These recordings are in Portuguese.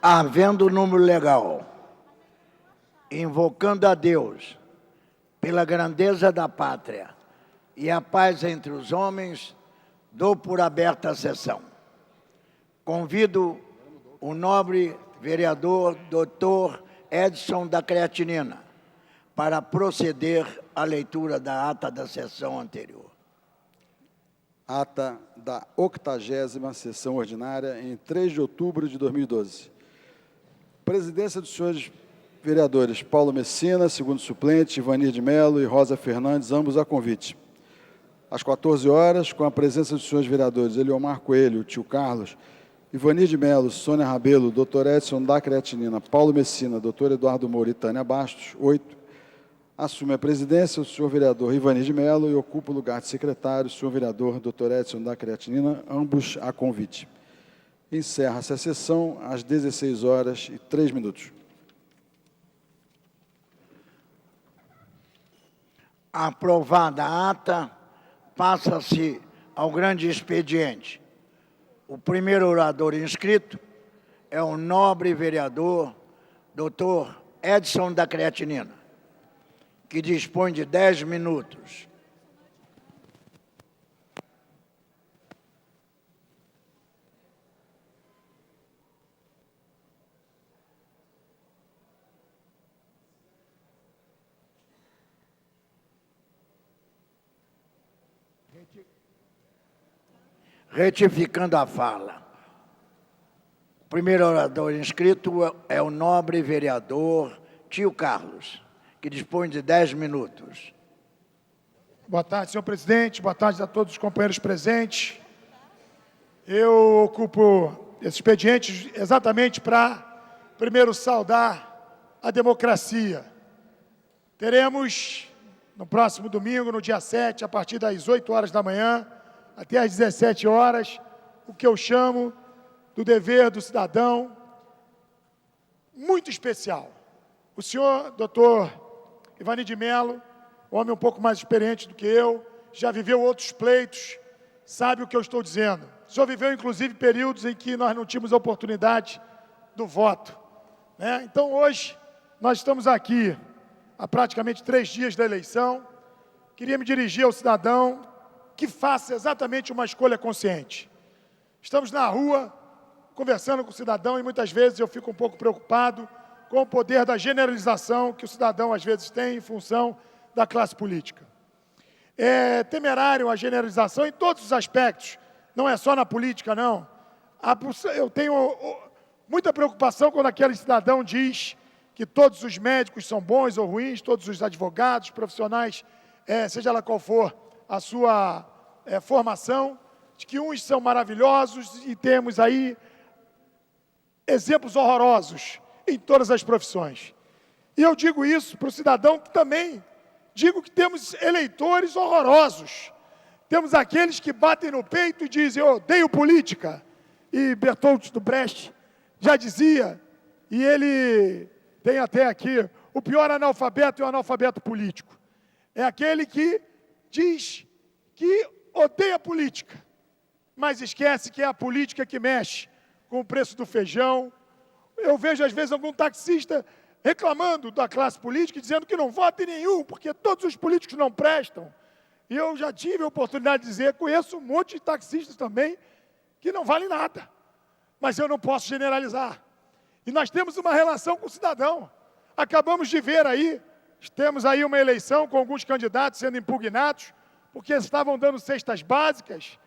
Havendo número legal, invocando a Deus pela grandeza da pátria e a paz entre os homens, dou por aberta a sessão. Convido o nobre vereador Dr. Edson da Creatinina para proceder à leitura da ata da sessão anterior. Ata da 80ª sessão ordinária em 3 de outubro de 2012. Presidência dos senhores vereadores Paulo Messina, segundo suplente, Ivanir de Mello e Rosa Fernandes, ambos a convite. Às 14 horas, com a presença dos senhores vereadores Eliomar Coelho, Tio Carlos, Ivanir de Mello, Sônia Rabelo, Dr. Edson da Creatinina, Paulo Messina, Dr. Eduardo Moura e Tânia Bastos, 8. Assume a presidência o senhor vereador Ivanir de Mello e ocupa o lugar de secretário o senhor vereador Dr. Edson da Creatinina, ambos a convite. Encerra-se a sessão às 16h03. Aprovada a ata, passa-se ao grande expediente. O primeiro orador inscrito é o nobre vereador Dr. Edson da Creatinina, que dispõe de 10 minutos. Retificando a fala, o primeiro orador inscrito é o nobre vereador Tio Carlos, que dispõe de 10 minutos. Boa tarde, senhor presidente. Boa tarde a todos os companheiros presentes. Eu ocupo esse expediente exatamente para, primeiro, saudar a democracia. Teremos, no próximo domingo, no dia 7, a partir das 8 horas da manhã, até às 17 horas, o que eu chamo do dever do cidadão muito especial. O senhor, doutor Ivanir de Mello, homem um pouco mais experiente do que eu, já viveu outros pleitos, sabe o que eu estou dizendo. O senhor viveu, inclusive, períodos em que nós não tínhamos a oportunidade do voto, né? Então, hoje, nós estamos aqui, há praticamente 3 dias da eleição. Queria me dirigir ao cidadão que faça exatamente uma escolha consciente. Estamos na rua, conversando com o cidadão, e muitas vezes eu fico um pouco preocupado com o poder da generalização que o cidadão, às vezes, tem em função da classe política. É temerário a generalização em todos os aspectos, não é só na política, não. Eu tenho muita preocupação quando aquele cidadão diz que todos os médicos são bons ou ruins, todos os advogados, profissionais, seja lá qual for a sua formação, de que uns são maravilhosos e temos aí exemplos horrorosos em todas as profissões. E eu digo isso para o cidadão que também digo que temos eleitores horrorosos. Temos aqueles que batem no peito e dizem: eu odeio política. E Bertolt Brecht já dizia, e ele tem até aqui, o pior analfabeto é o analfabeto político. É aquele que diz que odeia a política, mas esquece que é a política que mexe com o preço do feijão. Eu vejo, às vezes, algum taxista reclamando da classe política e dizendo que não vota em nenhum, porque todos os políticos não prestam. E eu já tive a oportunidade de dizer, conheço um monte de taxistas também que não valem nada, mas eu não posso generalizar. E nós temos uma relação com o cidadão. Acabamos de ver aí, temos aí uma eleição com alguns candidatos sendo impugnados, porque estavam dando cestas básicas.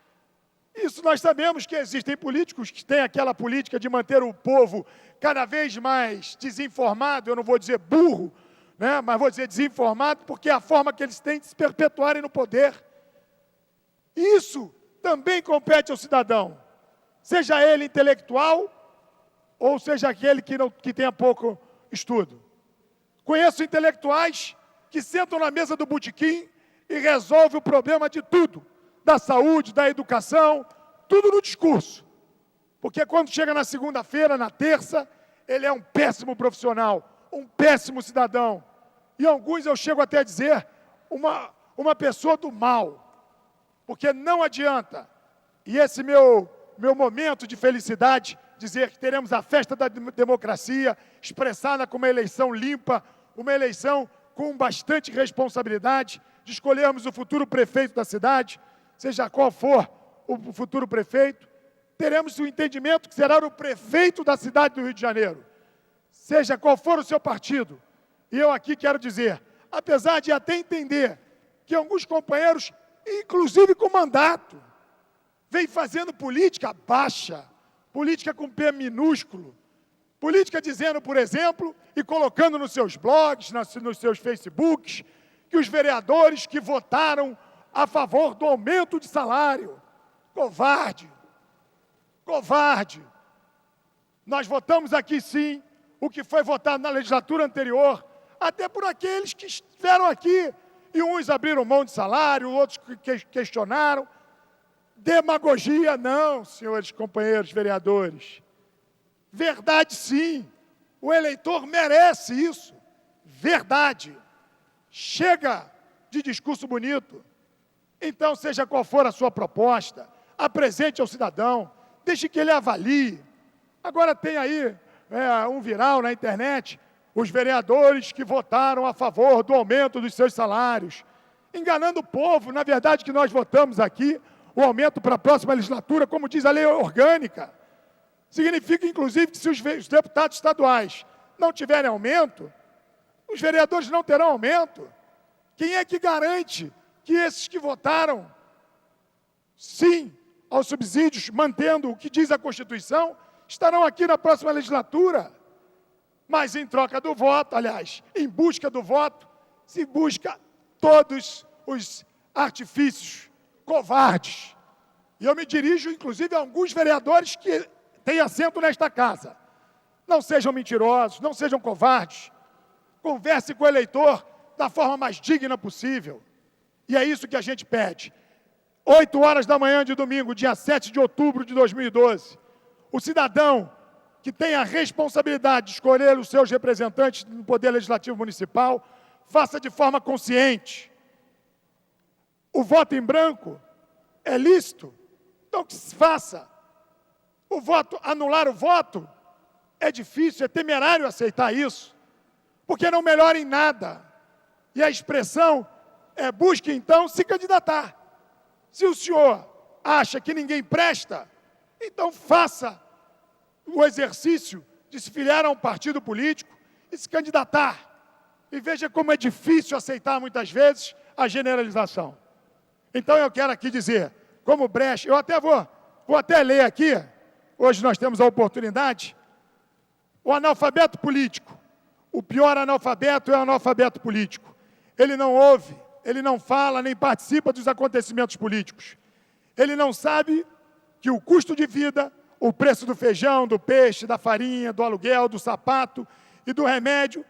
Isso nós sabemos que existem políticos que têm aquela política de manter o povo cada vez mais desinformado, eu não vou dizer burro, né, mas vou dizer desinformado, porque é a forma que eles têm de se perpetuarem no poder. Isso também compete ao cidadão, seja ele intelectual ou seja aquele que tenha pouco estudo. Conheço intelectuais que sentam na mesa do botequim e resolvem o problema de tudo, da saúde, da educação, tudo no discurso. Porque quando chega na segunda-feira, na terça, ele é um péssimo profissional, um péssimo cidadão. E alguns eu chego até a dizer, uma pessoa do mal. Porque não adianta. E esse meu momento de felicidade dizer que teremos a festa da democracia, expressada como uma eleição limpa, uma eleição com bastante responsabilidade, de escolhermos o futuro prefeito da cidade, seja qual for o futuro prefeito, teremos o entendimento que será o prefeito da cidade do Rio de Janeiro, seja qual for o seu partido. E eu aqui quero dizer, apesar de até entender que alguns companheiros, inclusive com mandato, vêm fazendo política baixa, política com P minúsculo, política dizendo, por exemplo, e colocando nos seus blogs, nos seus Facebooks, que os vereadores que votaram a favor do aumento de salário, covarde, covarde. Nós votamos aqui sim o que foi votado na legislatura anterior, até por aqueles que estiveram aqui, e uns abriram mão de salário, outros questionaram. Demagogia não, senhores companheiros vereadores. Verdade sim, o eleitor merece isso, verdade. Chega de discurso bonito. Então, seja qual for a sua proposta, apresente ao cidadão, deixe que ele avalie. Agora tem aí um viral na internet, os vereadores que votaram a favor do aumento dos seus salários, enganando o povo. Na verdade, que nós votamos aqui o aumento para a próxima legislatura, como diz a lei orgânica. Significa, inclusive, que se os deputados estaduais não tiverem aumento, os vereadores não terão aumento. Quem é que garante que esses que votaram sim aos subsídios, mantendo o que diz a Constituição, estarão aqui na próxima legislatura? Mas em troca do voto, aliás, em busca do voto, se busca todos os artifícios covardes. E eu me dirijo, inclusive, a alguns vereadores que têm assento nesta casa. Não sejam mentirosos, não sejam covardes. Converse com o eleitor da forma mais digna possível. E é isso que a gente pede. 8 horas da manhã de domingo, dia 7 de outubro de 2012. O cidadão que tem a responsabilidade de escolher os seus representantes no Poder Legislativo Municipal, faça de forma consciente. O voto em branco é lícito, então que se faça. O voto, anular o voto, é difícil, é temerário aceitar isso, porque não melhora em nada. E a expressão é: busque então se candidatar. Se o senhor acha que ninguém presta, então faça o exercício de se filiar a um partido político e se candidatar. E veja como é difícil aceitar muitas vezes a generalização. Então eu quero aqui dizer, como Brecht, eu até vou até ler aqui, hoje nós temos a oportunidade, o analfabeto político. O pior analfabeto é o analfabeto político. Ele não ouve, ele não fala, nem participa dos acontecimentos políticos. Ele não sabe que o custo de vida, o preço do feijão, do peixe, da farinha, do aluguel, do sapato e do remédio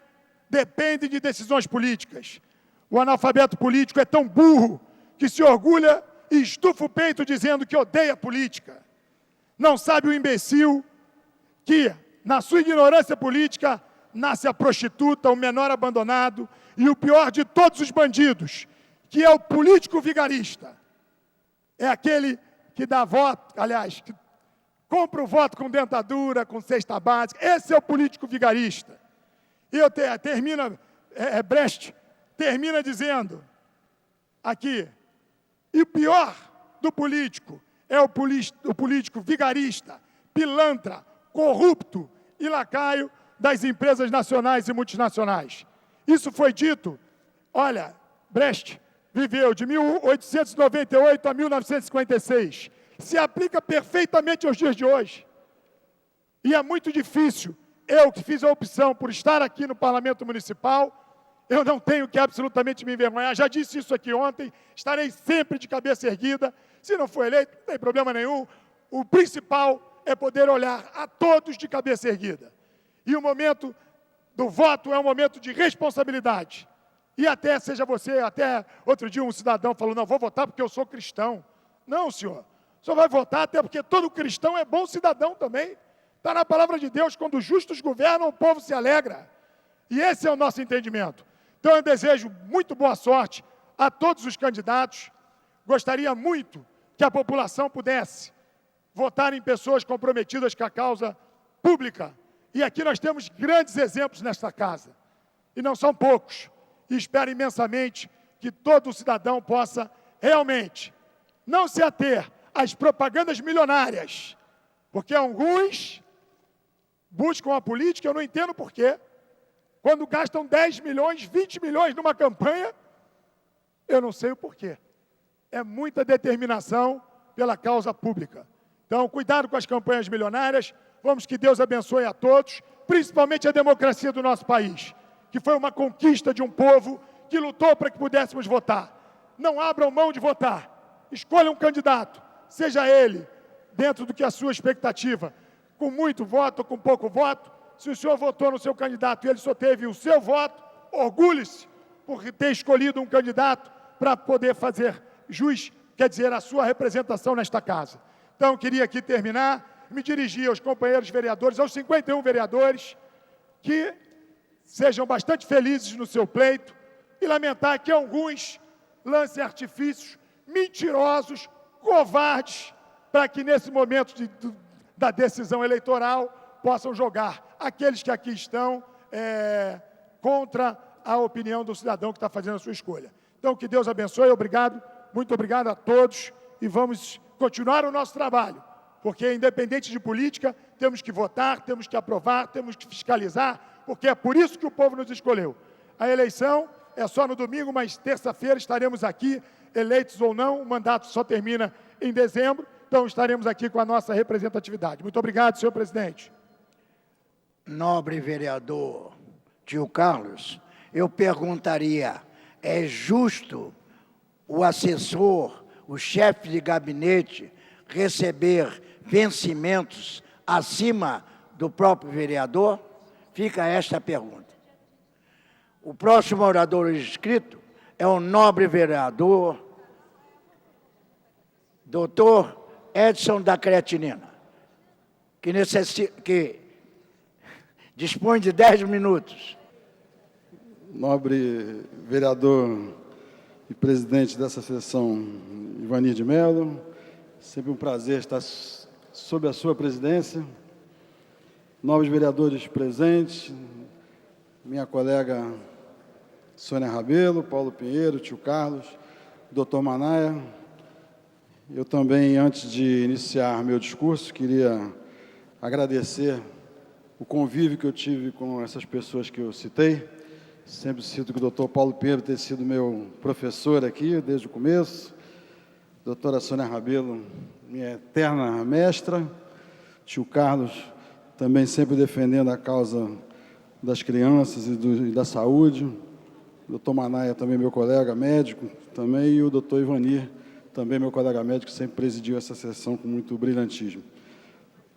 dependem de decisões políticas. O analfabeto político é tão burro que se orgulha e estufa o peito dizendo que odeia a política. Não sabe o imbecil que, na sua ignorância política, nasce a prostituta, o menor abandonado e o pior de todos os bandidos, que é o político vigarista. É aquele que dá voto, aliás, que compra o voto com dentadura, com cesta básica. Esse é o político vigarista. E eu Brecht termina dizendo aqui, e o pior do político é o político vigarista, pilantra, corrupto e lacaio das empresas nacionais e multinacionais. Isso foi dito, olha, Brecht viveu de 1898 a 1956. Se aplica perfeitamente aos dias de hoje. E é muito difícil. Eu que fiz a opção por estar aqui no Parlamento Municipal, eu não tenho que absolutamente me envergonhar. Já disse isso aqui ontem, estarei sempre de cabeça erguida. Se não for eleito, não tem problema nenhum. O principal é poder olhar a todos de cabeça erguida. E o momento do voto é um momento de responsabilidade. E até, seja você, até outro dia um cidadão falou, não, vou votar porque eu sou cristão. Não, senhor. O senhor vai votar até porque todo cristão é bom cidadão também. Está na palavra de Deus, quando os justos governam, o povo se alegra. E esse é o nosso entendimento. Então eu desejo muito boa sorte a todos os candidatos. Gostaria muito que a população pudesse votar em pessoas comprometidas com a causa pública. E aqui nós temos grandes exemplos nesta casa, e não são poucos. E espero imensamente que todo cidadão possa realmente não se ater às propagandas milionárias, porque alguns buscam a política, eu não entendo por quê. Quando gastam 10 milhões, 20 milhões numa campanha, eu não sei o porquê. É muita determinação pela causa pública. Então, cuidado com as campanhas milionárias. Vamos que Deus abençoe a todos, principalmente a democracia do nosso país, que foi uma conquista de um povo que lutou para que pudéssemos votar. Não abram mão de votar. Escolha um candidato, seja ele dentro do que a sua expectativa, com muito voto ou com pouco voto. Se o senhor votou no seu candidato e ele só teve o seu voto, orgulhe-se por ter escolhido um candidato para poder fazer jus, quer dizer, a sua representação nesta casa. Então, eu queria aqui terminar, me dirigir aos companheiros vereadores, aos 51 vereadores, que sejam bastante felizes no seu pleito e lamentar que alguns lancem artifícios mentirosos, covardes, para que nesse momento da decisão eleitoral possam jogar aqueles que aqui estão contra a opinião do cidadão que está fazendo a sua escolha. Então, que Deus abençoe, obrigado, muito obrigado a todos e vamos continuar o nosso trabalho, porque independente de política, temos que votar, temos que aprovar, temos que fiscalizar, porque é por isso que o povo nos escolheu. A eleição é só no domingo, mas terça-feira estaremos aqui, eleitos ou não, o mandato só termina em dezembro, então estaremos aqui com a nossa representatividade. Muito obrigado, senhor presidente. Nobre vereador tio Carlos, eu perguntaria, é justo o assessor, o chefe de gabinete, receber vencimentos acima do próprio vereador? Fica esta pergunta. O próximo orador inscrito é o nobre vereador, doutor Edson da Creatinina, que dispõe de 10 minutos. Nobre vereador e presidente dessa sessão, Ivanir de Mello, sempre um prazer estar sob a sua presidência. Nobres vereadores presentes, minha colega Sônia Rabelo, Paulo Pinheiro, tio Carlos, doutor Manaia. Eu também, antes de iniciar meu discurso, queria agradecer o convívio que eu tive com essas pessoas que eu citei. Sempre cito que o doutor Paulo Pinheiro tem sido meu professor aqui desde o começo. Doutora Sônia Rabelo, minha eterna mestra. Tio Carlos, também sempre defendendo a causa das crianças e da saúde. Doutor Manaia, também meu colega médico, também. E o doutor Ivanir, também meu colega médico, sempre presidiu essa sessão com muito brilhantismo.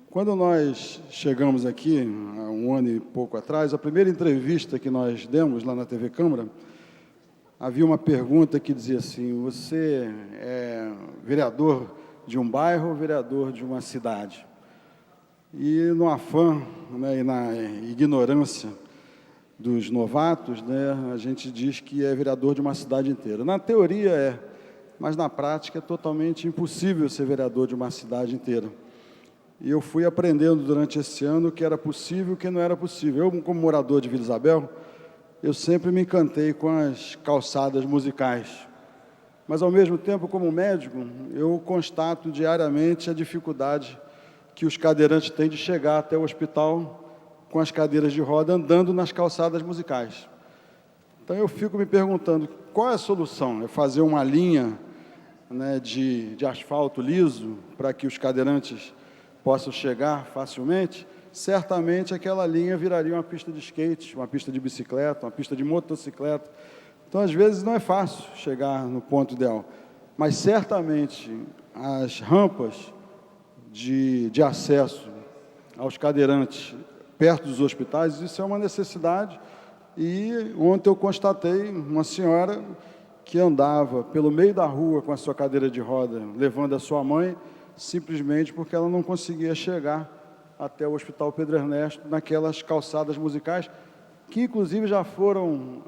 Quando nós chegamos aqui, há um ano e pouco atrás, a primeira entrevista que nós demos lá na TV Câmara, havia uma pergunta que dizia assim: você é vereador de um bairro ou vereador de uma cidade? E no afã, né, e na ignorância dos novatos, né, a gente diz que é vereador de uma cidade inteira. Na teoria é, mas na prática é totalmente impossível ser vereador de uma cidade inteira. E eu fui aprendendo durante esse ano que era possível e que não era possível. Eu, como morador de Vila Isabel, eu sempre me encantei com as calçadas musicais. Mas, ao mesmo tempo, como médico, eu constato diariamente a dificuldade que os cadeirantes têm de chegar até o hospital com as cadeiras de roda andando nas calçadas musicais. Então, eu fico me perguntando, qual é a solução? É fazer uma linha, né, de asfalto liso para que os cadeirantes possam chegar facilmente? Certamente aquela linha viraria uma pista de skate, uma pista de bicicleta, uma pista de motocicleta. Então, às vezes, não é fácil chegar no ponto ideal, mas certamente as rampas de acesso aos cadeirantes perto dos hospitais, isso é uma necessidade. E ontem eu constatei uma senhora que andava pelo meio da rua com a sua cadeira de roda, levando a sua mãe, simplesmente porque ela não conseguia chegar até o Hospital Pedro Ernesto, naquelas calçadas musicais, que inclusive já foram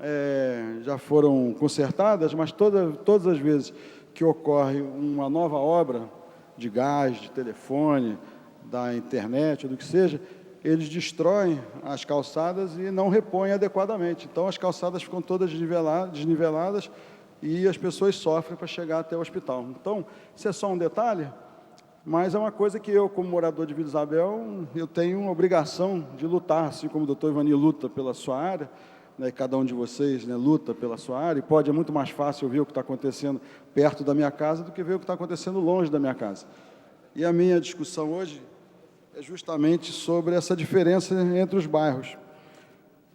consertadas, mas todas as vezes que ocorre uma nova obra, de gás, de telefone, da internet, ou do que seja, eles destroem as calçadas e não repõem adequadamente. Então, as calçadas ficam todas desniveladas e as pessoas sofrem para chegar até o hospital. Então, isso é só um detalhe, mas é uma coisa que eu, como morador de Vila Isabel, eu tenho uma obrigação de lutar, assim como o doutor Ivani luta pela sua área, né, cada um de vocês, né, luta pela sua área, e é muito mais fácil ver o que está acontecendo perto da minha casa do que ver o que está acontecendo longe da minha casa. E a minha discussão hoje é justamente sobre essa diferença entre os bairros.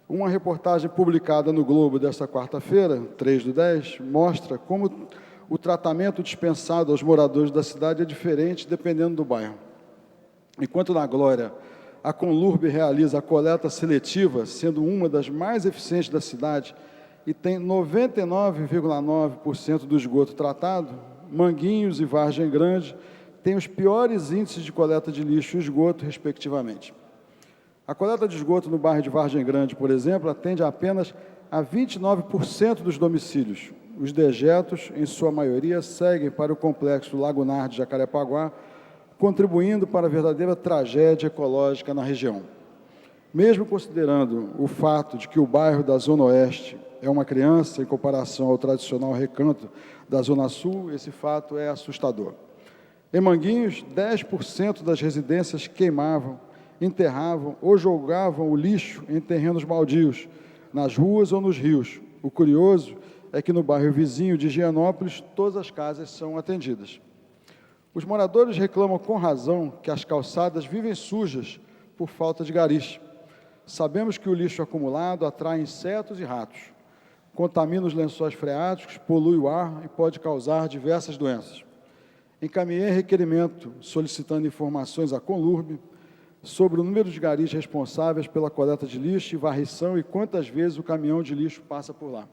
Uma reportagem publicada no Globo desta quarta-feira, 3/10, mostra como o tratamento dispensado aos moradores da cidade é diferente dependendo do bairro. Enquanto na Glória, a Conlurb realiza a coleta seletiva, sendo uma das mais eficientes da cidade, e tem 99,9% do esgoto tratado, Manguinhos e Vargem Grande têm os piores índices de coleta de lixo e esgoto, respectivamente. A coleta de esgoto no bairro de Vargem Grande, por exemplo, atende apenas a 29% dos domicílios. Os dejetos, em sua maioria, seguem para o complexo lagunar de Jacarepaguá, contribuindo para a verdadeira tragédia ecológica na região. Mesmo considerando o fato de que o bairro da Zona Oeste é uma criança em comparação ao tradicional recanto da Zona Sul, esse fato é assustador. Em Manguinhos, 10% das residências queimavam, enterravam ou jogavam o lixo em terrenos baldios, nas ruas ou nos rios. O curioso é que no bairro vizinho de Higienópolis, todas as casas são atendidas. Os moradores reclamam com razão que as calçadas vivem sujas por falta de garis. Sabemos que o lixo acumulado atrai insetos e ratos, contamina os lençóis freáticos, polui o ar e pode causar diversas doenças. Encaminhei requerimento solicitando informações à Conlurb sobre o número de garis responsáveis pela coleta de lixo e varrição e quantas vezes o caminhão de lixo passa por lá.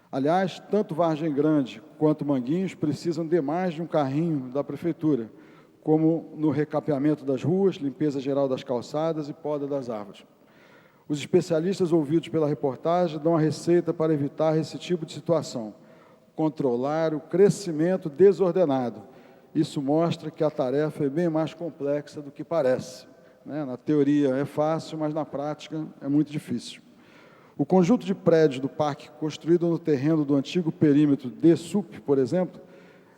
Aliás, tanto Vargem Grande quanto Manguinhos precisam de mais de um carrinho da Prefeitura, como no recapeamento das ruas, limpeza geral das calçadas e poda das árvores. Os especialistas ouvidos pela reportagem dão a receita para evitar esse tipo de situação: controlar o crescimento desordenado. Isso mostra que a tarefa é bem mais complexa do que parece, né? Na teoria é fácil, mas na prática é muito difícil. O conjunto de prédios do parque, construído no terreno do antigo perímetro DSUP, por exemplo,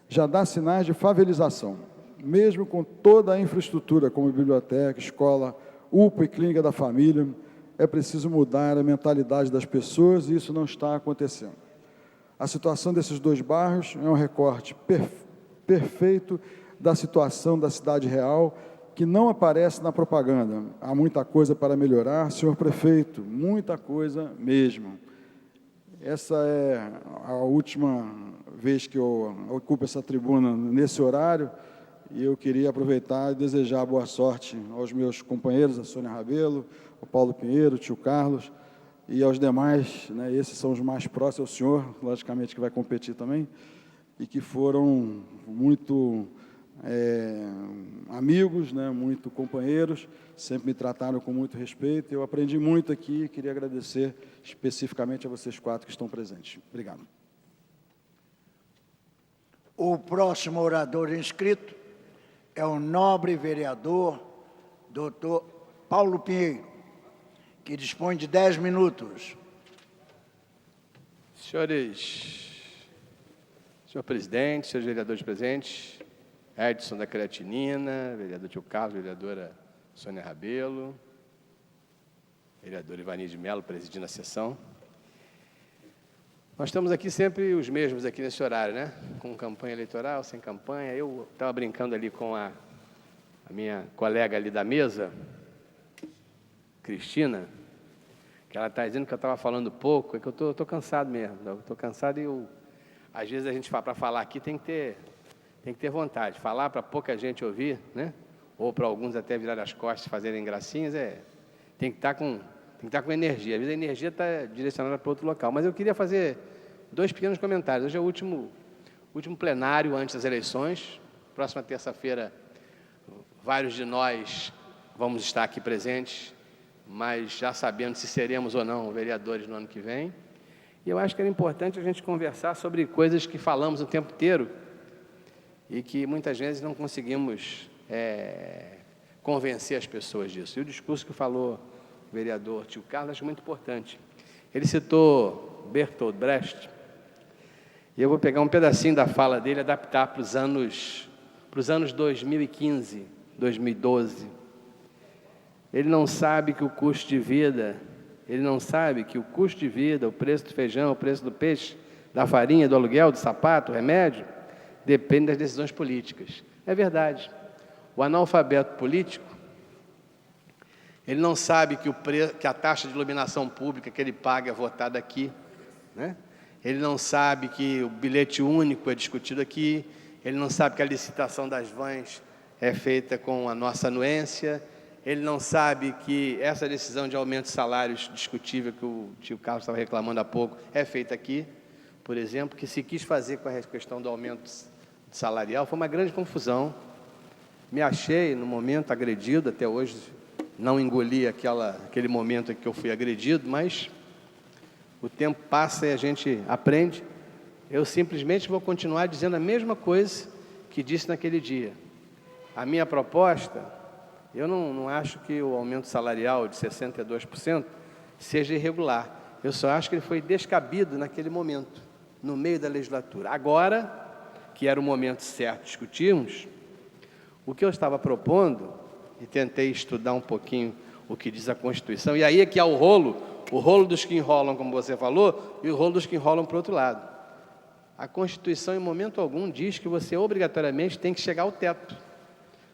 já dá sinais de favelização. Mesmo com toda a infraestrutura, como biblioteca, escola, UPA e clínica da família, é preciso mudar a mentalidade das pessoas e isso não está acontecendo. A situação desses dois bairros é um recorte perfeito da situação da cidade real, que não aparece na propaganda. Há muita coisa para melhorar, senhor prefeito, muita coisa mesmo. Essa é a última vez que eu ocupo essa tribuna nesse horário, e eu queria aproveitar e desejar boa sorte aos meus companheiros, a Sônia Rabelo, ao Paulo Pinheiro, o tio Carlos, e aos demais, né, esses são os mais próximos, ao senhor, logicamente, que vai competir também, e que foram muito amigos, né, muito companheiros, sempre me trataram com muito respeito. Eu aprendi muito aqui e queria agradecer especificamente a vocês quatro que estão presentes. Obrigado. O próximo orador inscrito é o nobre vereador, doutor Paulo Pinheiro, que dispõe de 10 minutos. Senhor presidente, senhores vereadores presentes, Edson da Creatinina, vereador Tio Carlos, vereadora Sônia Rabelo, vereador Ivani de Mello, presidindo a sessão. Nós estamos aqui sempre os mesmos aqui nesse horário, né? Com campanha eleitoral, sem campanha. Eu estava brincando ali com a minha colega ali da mesa, Cristina, que ela está dizendo que eu estava falando pouco, é que eu estou cansado mesmo. Estou cansado e às vezes a gente para falar aqui tem que ter vontade. Falar para pouca gente ouvir, né? Ou para alguns até virar as costas e fazerem gracinhas, tem que estar com energia. Às vezes a energia está direcionada para outro local. Mas eu queria fazer 2 pequenos comentários. Hoje é o último plenário antes das eleições. Próxima terça-feira, vários de nós vamos estar aqui presentes, mas já sabendo se seremos ou não vereadores no ano que vem. E eu acho que era importante a gente conversar sobre coisas que falamos o tempo inteiro e que muitas vezes não conseguimos convencer as pessoas disso. E o discurso que falou o vereador Tio Carlos, acho muito importante. Ele citou Bertolt Brecht, e eu vou pegar um pedacinho da fala dele e adaptar para os anos 2015, 2012. Ele não sabe que o custo de vida, o preço do feijão, o preço do peixe, da farinha, do aluguel, do sapato, do remédio, depende das decisões políticas. É verdade. O analfabeto político, ele não sabe que a taxa de iluminação pública que ele paga é votada aqui, né? Ele não sabe que o bilhete único é discutido aqui, ele não sabe que a licitação das vans é feita com a nossa anuência, ele não sabe que essa decisão de aumento de salários discutível que o tio Carlos estava reclamando há pouco é feita aqui, por exemplo, que se quis fazer com a questão do aumento salarial, foi uma grande confusão. Me achei, no momento, agredido, até hoje não engoli aquele momento em que eu fui agredido, mas o tempo passa e a gente aprende. Eu simplesmente vou continuar dizendo a mesma coisa que disse naquele dia. A minha proposta, eu não acho que o aumento salarial de 62% seja irregular. Eu só acho que ele foi descabido naquele momento, no meio da legislatura. Agora, que era o momento certo de discutirmos, o que eu estava propondo, e tentei estudar um pouquinho o que diz a Constituição, e aí é que há o rolo dos que enrolam, como você falou, e o rolo dos que enrolam para o outro lado. A Constituição, em momento algum, diz que você obrigatoriamente tem que chegar ao teto.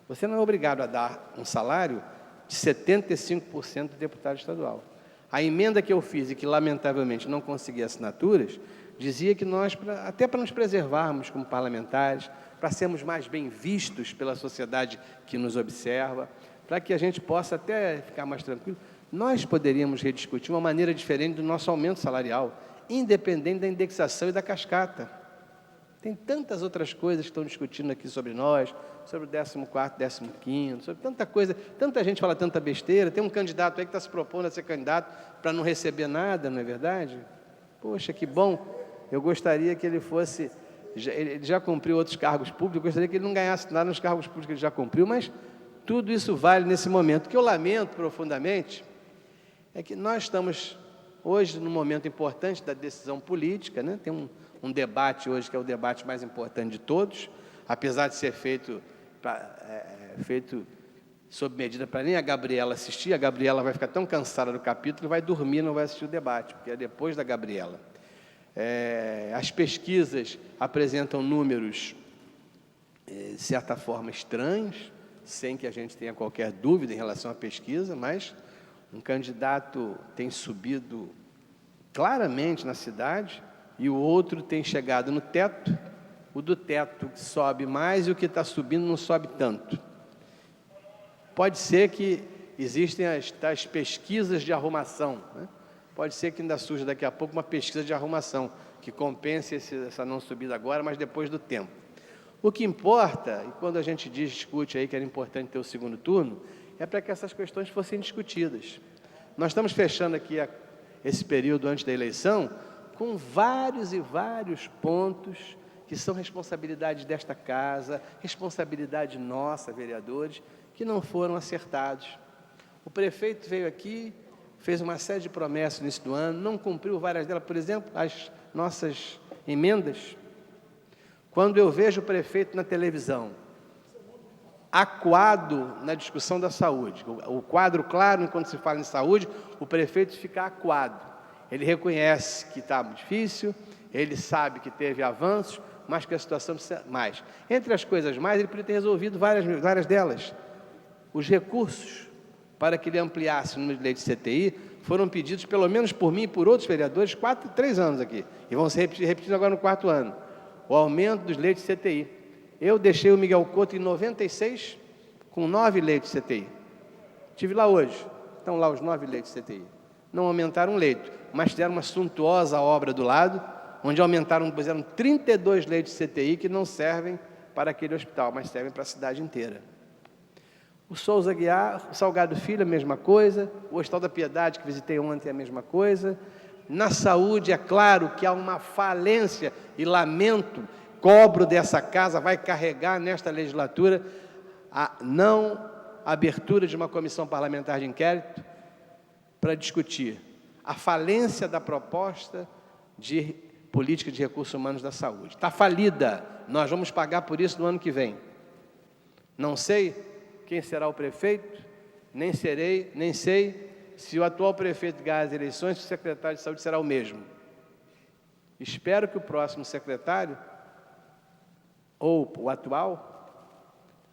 Você não é obrigado a dar um salário de 75% do deputado estadual. A emenda que eu fiz e que, lamentavelmente, não consegui assinaturas, dizia que nós, até para nos preservarmos como parlamentares, para sermos mais bem vistos pela sociedade que nos observa, para que a gente possa até ficar mais tranquilo, nós poderíamos rediscutir uma maneira diferente do nosso aumento salarial, independente da indexação e da cascata. Tem tantas outras coisas que estão discutindo aqui sobre nós, sobre o 14º, 15º, sobre tanta coisa, tanta gente fala tanta besteira, tem um candidato aí que está se propondo a ser candidato para não receber nada, não é verdade? Poxa, que bom, eu gostaria que ele fosse, ele já cumpriu outros cargos públicos, eu gostaria que ele não ganhasse nada nos cargos públicos que ele já cumpriu, mas tudo isso vale nesse momento. O que eu lamento profundamente é que nós estamos hoje num momento importante da decisão política, né? Tem um debate hoje que é o debate mais importante de todos, apesar de ser feito sob medida para nem a Gabriela assistir. A Gabriela vai ficar tão cansada do capítulo, vai dormir, não vai assistir o debate, porque é depois da Gabriela. As pesquisas apresentam números, de certa forma, estranhos, sem que a gente tenha qualquer dúvida em relação à pesquisa, mas um candidato tem subido claramente na cidade e o outro tem chegado no teto. O do teto sobe mais e o que está subindo não sobe tanto. Pode ser que existem as pesquisas de arrumação, né? Pode ser que ainda surja daqui a pouco uma pesquisa de arrumação que compense essa não subida agora, mas depois do tempo. O que importa, e quando a gente discute aí que era importante ter o segundo turno, é para que essas questões fossem discutidas. Nós estamos fechando aqui esse período antes da eleição com vários e vários pontos que são responsabilidade desta casa, responsabilidade nossa, vereadores, que não foram acertados. O prefeito veio aqui, fez uma série de promessas no início do ano, não cumpriu várias delas, por exemplo, as nossas emendas. Quando eu vejo o prefeito na televisão, acuado na discussão da saúde, o quadro claro, enquanto se fala em saúde, o prefeito fica acuado. Ele reconhece que está difícil, ele sabe que teve avanços, mas que a situação precisa mais. Entre as coisas mais, ele podia ter resolvido várias delas. Os recursos para que ele ampliasse o número de leitos de CTI foram pedidos, pelo menos por mim e por outros vereadores, 3 anos aqui, e vão ser repetidos agora no 4º ano. O aumento dos leitos de CTI. Eu deixei o Miguel Couto em 96 com 9 leitos de CTI. Estive lá hoje, estão lá os 9 leitos de CTI. Não aumentaram um leito, mas fizeram uma suntuosa obra do lado, onde puseram 32 leitos de CTI que não servem para aquele hospital, mas servem para a cidade inteira. O Souza Aguiar, o Salgado Filho, a mesma coisa, o Hospital da Piedade, que visitei ontem, a mesma coisa. Na saúde, é claro que há uma falência, e lamento, cobro dessa casa, vai carregar nesta legislatura a não abertura de uma comissão parlamentar de inquérito para discutir a falência da proposta de política de recursos humanos da saúde. Está falida, nós vamos pagar por isso no ano que vem. Não sei quem será o prefeito, nem sei se o atual prefeito ganhar as eleições, se o secretário de saúde será o mesmo. Espero que o próximo secretário, ou o atual,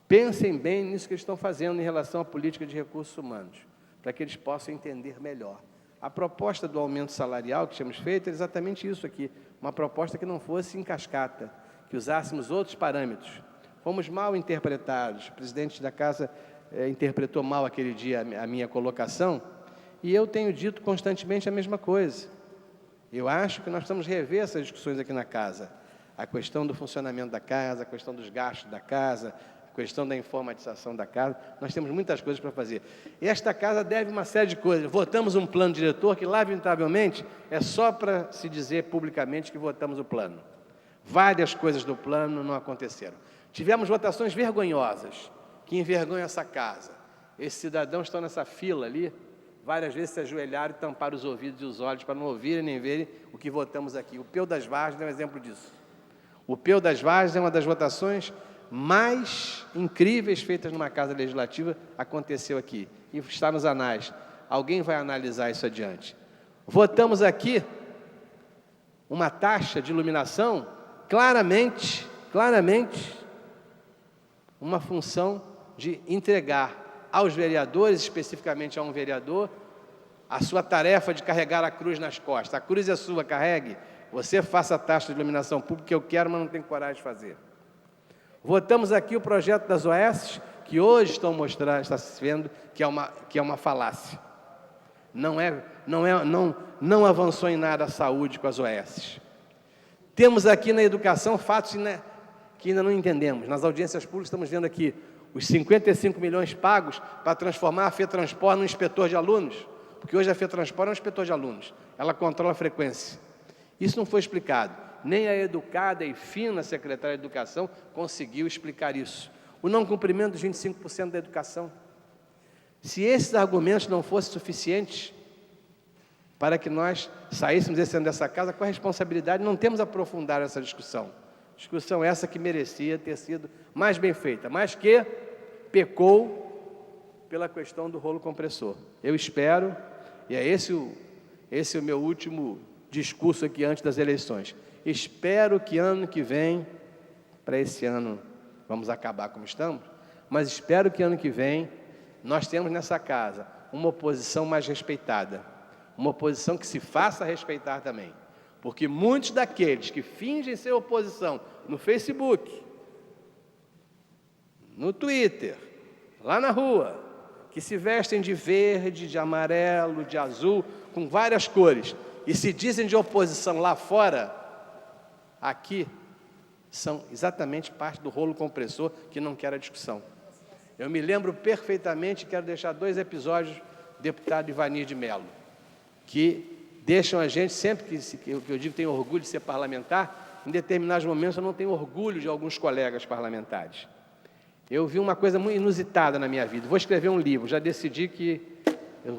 pensem bem nisso que eles estão fazendo em relação à política de recursos humanos, para que eles possam entender melhor. A proposta do aumento salarial que tínhamos feito é exatamente isso aqui, uma proposta que não fosse em cascata, que usássemos outros parâmetros. Fomos mal interpretados, o presidente da Casa interpretou mal aquele dia a minha colocação, e eu tenho dito constantemente a mesma coisa. Eu acho que nós precisamos rever essas discussões aqui na Casa. A questão do funcionamento da Casa, a questão dos gastos da Casa, a questão da informatização da Casa. Nós temos muitas coisas para fazer. E esta Casa deve uma série de coisas. Votamos um plano diretor que, lamentavelmente, é só para se dizer publicamente que votamos o plano. Várias coisas do plano não aconteceram. Tivemos votações vergonhosas, que envergonham essa Casa. Esses cidadãos estão nessa fila ali, várias vezes se ajoelharam e tamparam os ouvidos e os olhos para não ouvirem nem verem o que votamos aqui. O Peu das Vargens é um exemplo disso. O Peu das Vargens é uma das votações mais incríveis feitas numa Casa Legislativa, aconteceu aqui. E está nos anais. Alguém vai analisar isso adiante. Votamos aqui uma taxa de iluminação, claramente, uma função de entregar aos vereadores, especificamente a um vereador, a sua tarefa de carregar a cruz nas costas. A cruz é sua, carregue. Você faça a taxa de iluminação pública que eu quero, mas não tenho coragem de fazer. Votamos aqui o projeto das OS, que hoje está se vendo que é uma falácia. Não avançou em nada a saúde com as OS. Temos aqui na educação fatos que ainda não entendemos. Nas audiências públicas estamos vendo aqui os 55 milhões pagos para transformar a FETranspor num inspetor de alunos, porque hoje a FETranspor é um inspetor de alunos, ela controla a frequência. Isso não foi explicado. Nem a educada e fina secretária de Educação conseguiu explicar isso. O não cumprimento dos 25% da educação. Se esses argumentos não fossem suficientes para que nós saíssemos esse ano dessa casa com a responsabilidade, não temos a aprofundar essa discussão. Discussão essa que merecia ter sido mais bem feita, mas que pecou pela questão do rolo compressor. Eu espero, e é esse o meu último discurso aqui antes das eleições, espero que ano que vem, para esse ano vamos acabar como estamos, mas espero que ano que vem nós tenhamos nessa casa uma oposição mais respeitada, uma oposição que se faça respeitar também. Porque muitos daqueles que fingem ser oposição no Facebook, no Twitter, lá na rua, que se vestem de verde, de amarelo, de azul, com várias cores, e se dizem de oposição lá fora, aqui são exatamente parte do rolo compressor que não quer a discussão. Eu me lembro perfeitamente, quero deixar 2 episódios do deputado Ivanir de Mello, que deixam a gente, sempre que eu digo que tenho orgulho de ser parlamentar, em determinados momentos eu não tenho orgulho de alguns colegas parlamentares. Eu vi uma coisa muito inusitada na minha vida. Vou escrever um livro, já decidi que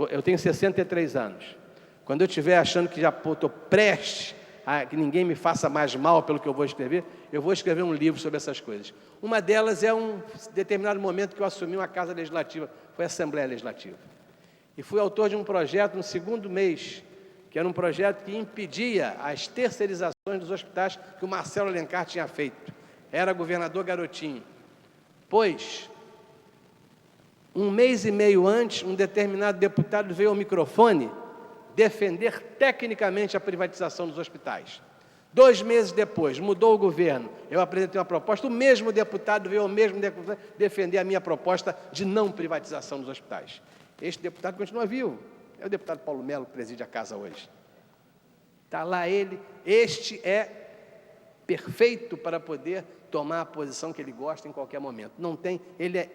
eu tenho 63 anos. Quando eu estiver achando que já estou prestes a que ninguém me faça mais mal pelo que eu vou escrever um livro sobre essas coisas. Uma delas é um determinado momento que eu assumi uma casa legislativa, foi a Assembleia Legislativa. E fui autor de um projeto no 2º mês, que era um projeto que impedia as terceirizações dos hospitais que o Marcelo Alencar tinha feito. Era governador Garotinho. Pois, 1 mês e meio antes, um determinado deputado veio ao microfone defender tecnicamente a privatização dos hospitais. 2 meses depois, mudou o governo, eu apresentei uma proposta, o mesmo deputado veio ao mesmo deputado defender a minha proposta de não privatização dos hospitais. Este deputado continua vivo. É o deputado Paulo Melo que preside a casa hoje. Está lá ele. Este é perfeito para poder tomar a posição que ele gosta em qualquer momento. Não tem, ele é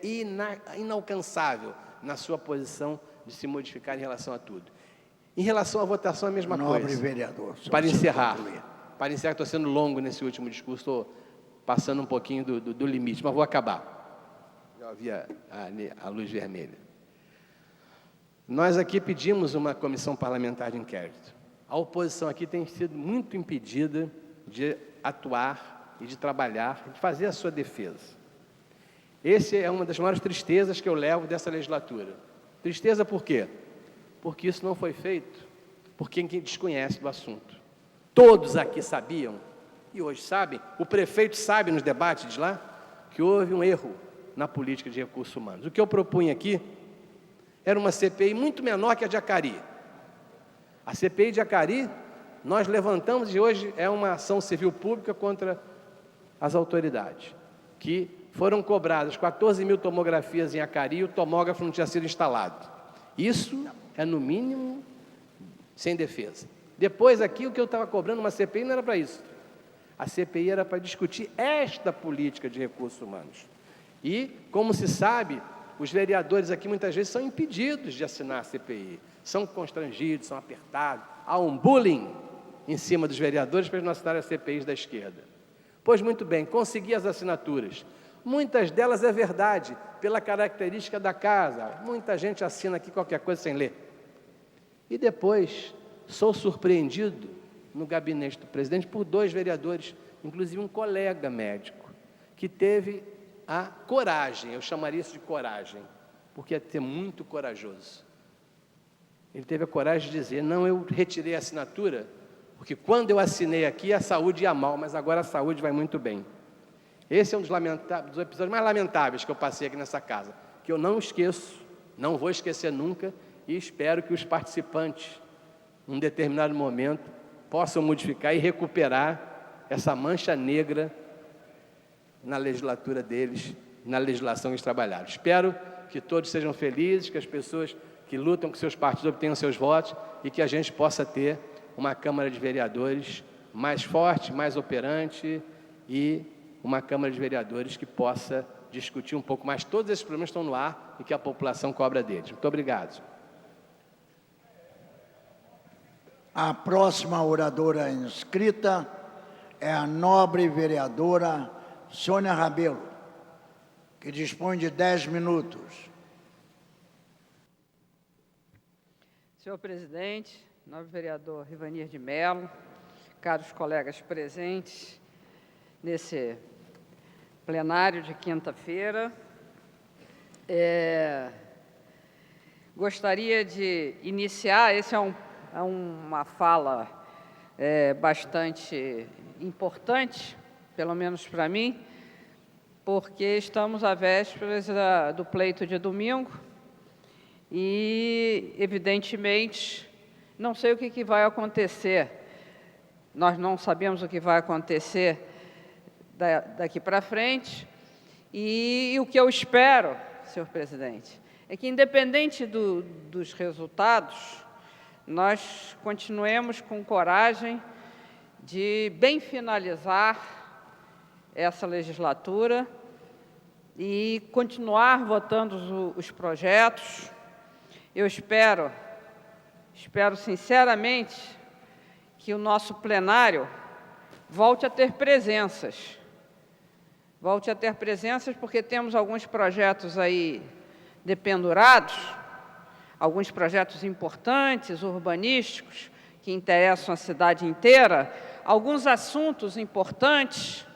inalcançável na sua posição de se modificar em relação a tudo. Em relação à votação, a mesma coisa. Nobre vereador. Para encerrar, estou sendo longo nesse último discurso, estou passando um pouquinho do limite, mas vou acabar. Já vi a luz vermelha. Nós aqui pedimos uma comissão parlamentar de inquérito. A oposição aqui tem sido muito impedida de atuar e de trabalhar, de fazer a sua defesa. Essa é uma das maiores tristezas que eu levo dessa legislatura. Tristeza por quê? Porque isso não foi feito por quem desconhece do assunto. Todos aqui sabiam, e hoje sabem, o prefeito sabe nos debates de lá, que houve um erro na política de recursos humanos. O que eu propunha aqui era uma CPI muito menor que a de Acari. A CPI de Acari, nós levantamos e hoje é uma ação civil pública contra as autoridades, que foram cobradas 14 mil tomografias em Acari e o tomógrafo não tinha sido instalado. Isso é, no mínimo, sem defesa. Depois aqui, o que eu estava cobrando, uma CPI não era para isso. A CPI era para discutir esta política de recursos humanos. E, como se sabe, os vereadores aqui muitas vezes são impedidos de assinar a CPI. São constrangidos, são apertados. Há um bullying em cima dos vereadores para eles não assinarem as CPIs da esquerda. Pois muito bem, consegui as assinaturas. Muitas delas é verdade, pela característica da casa. Muita gente assina aqui qualquer coisa sem ler. E depois, sou surpreendido no gabinete do presidente por 2 vereadores, inclusive um colega médico, que teve a coragem, eu chamaria isso de coragem, porque é ter muito corajoso. Ele teve a coragem de dizer, não, eu retirei a assinatura, porque quando eu assinei aqui, a saúde ia mal, mas agora a saúde vai muito bem. Esse é um dos episódios mais lamentáveis que eu passei aqui nessa casa, que eu não esqueço, não vou esquecer nunca, e espero que os participantes, num determinado momento, possam modificar e recuperar essa mancha negra na legislatura deles, na legislação que eles trabalharam. Espero que todos sejam felizes, que as pessoas que lutam com seus partidos obtenham seus votos e que a gente possa ter uma Câmara de Vereadores mais forte, mais operante e uma Câmara de Vereadores que possa discutir um pouco mais. Todos esses problemas estão no ar e que a população cobra deles. Muito obrigado. A próxima oradora inscrita é a nobre vereadora Sônia Rabelo, que dispõe de 10 minutos. Senhor presidente, nobre vereador Rivanir de Mello, caros colegas presentes nesse plenário de quinta-feira, gostaria de iniciar, esse é uma fala bastante importante, pelo menos para mim, porque estamos à vésperas do pleito de domingo e, evidentemente, não sei o que vai acontecer. Nós não sabemos o que vai acontecer daqui para frente e o que eu espero, senhor presidente, é que, independente dos resultados, nós continuemos com coragem de bem finalizar essa legislatura e continuar votando os projetos. Eu espero sinceramente que o nosso plenário volte a ter presenças. Volte a ter presenças porque temos alguns projetos aí dependurados, alguns projetos importantes, urbanísticos, que interessam a cidade inteira, alguns assuntos importantes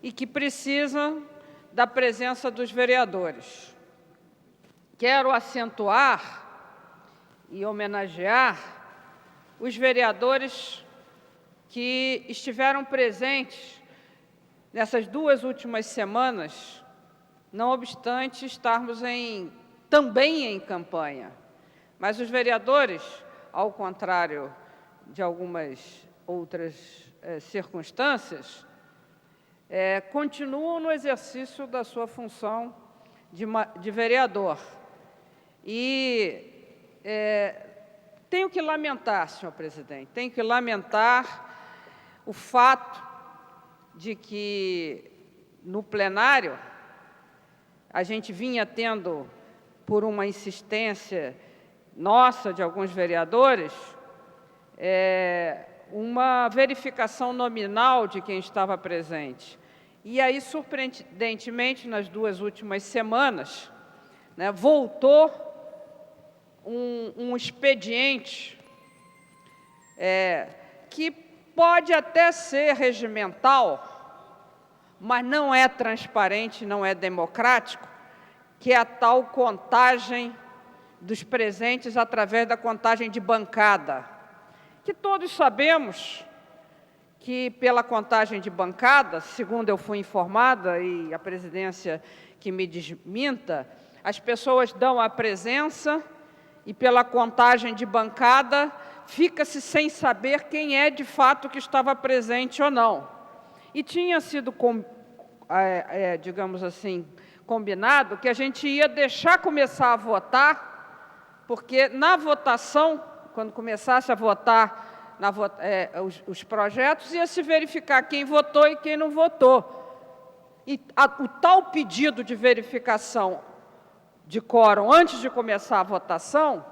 e que precisam da presença dos vereadores. Quero acentuar e homenagear os vereadores que estiveram presentes nessas 2 últimas semanas, não obstante estarmos também em campanha. Mas os vereadores, ao contrário de algumas outras circunstâncias, continuam no exercício da sua função de vereador. E tenho que lamentar, senhor presidente, tenho que lamentar o fato de que, no plenário, a gente vinha tendo, por uma insistência nossa, de alguns vereadores, uma verificação nominal de quem estava presente. E aí, surpreendentemente, nas 2 últimas semanas, né, voltou um expediente que pode até ser regimental, mas não é transparente, não é democrático, que é a tal contagem dos presentes através da contagem de bancada, que todos sabemos que, pela contagem de bancada, segundo eu fui informada, e a presidência que me desminta, as pessoas dão a presença e, pela contagem de bancada, fica-se sem saber quem é de fato que estava presente ou não. E tinha sido, digamos assim, combinado que a gente ia deixar começar a votar, porque na votação, quando começasse a votar os projetos, ia se verificar quem votou e quem não votou. E o tal pedido de verificação de quórum antes de começar a votação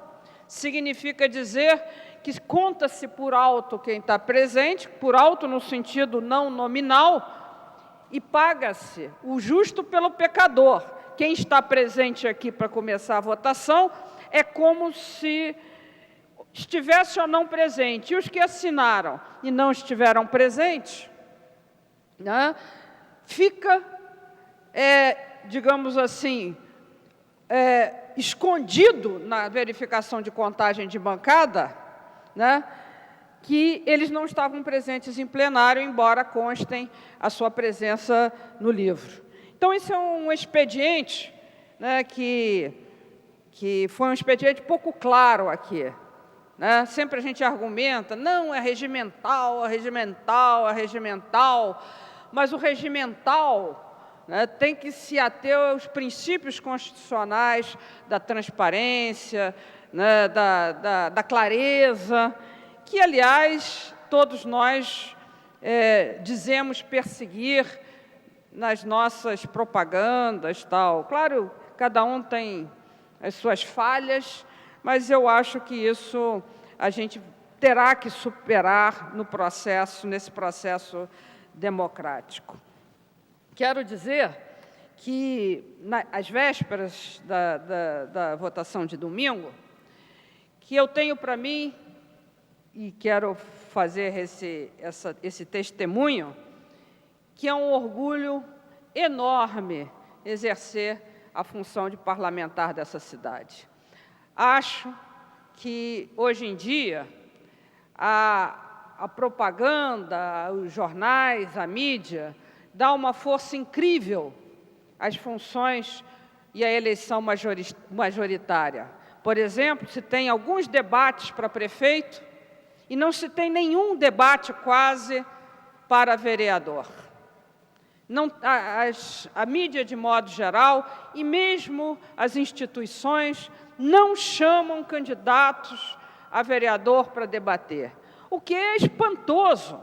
significa dizer que conta-se por alto quem está presente, por alto no sentido não nominal, e paga-se o justo pelo pecador. Quem está presente aqui para começar a votação é como se estivesse ou não presente. E os que assinaram e não estiveram presentes, né, fica, digamos assim, escondido na verificação de contagem de bancada, né, que eles não estavam presentes em plenário, embora constem a sua presença no livro. Então, esse é um expediente, né, que foi um expediente pouco claro aqui. Né? Sempre a gente argumenta, não, é regimental, mas o regimental, né, tem que se ater aos princípios constitucionais da transparência, né, da clareza, que, aliás, todos nós dizemos perseguir nas nossas propagandas, tal. Claro, cada um tem as suas falhas, mas eu acho que isso a gente terá que superar nesse processo democrático. Quero dizer que, às vésperas da votação de domingo, que eu tenho para mim, e quero fazer esse testemunho, que é um orgulho enorme exercer a função de parlamentar dessa cidade. Acho que, hoje em dia, a propaganda, os jornais, a mídia, dá uma força incrível às funções e à eleição majoritária. Por exemplo, se tem alguns debates para prefeito e não se tem nenhum debate quase para vereador. Não, a mídia, de modo geral, e mesmo as instituições, não chamam candidatos a vereador para debater, o que é espantoso,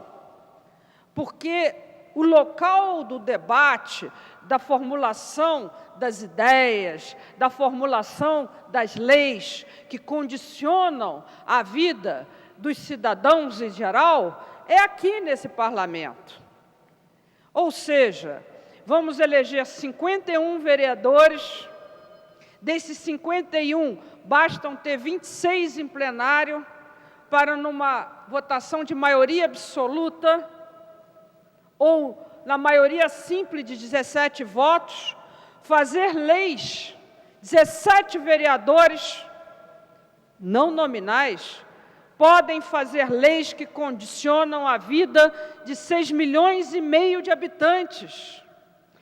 porque o local do debate, da formulação das ideias, da formulação das leis que condicionam a vida dos cidadãos em geral, é aqui nesse parlamento. Ou seja, vamos eleger 51 vereadores, desses 51, bastam ter 26 em plenário para, numa votação de maioria absoluta, ou na maioria simples de 17 votos, fazer leis, 17 vereadores não nominais, podem fazer leis que condicionam a vida de 6,5 milhões de habitantes.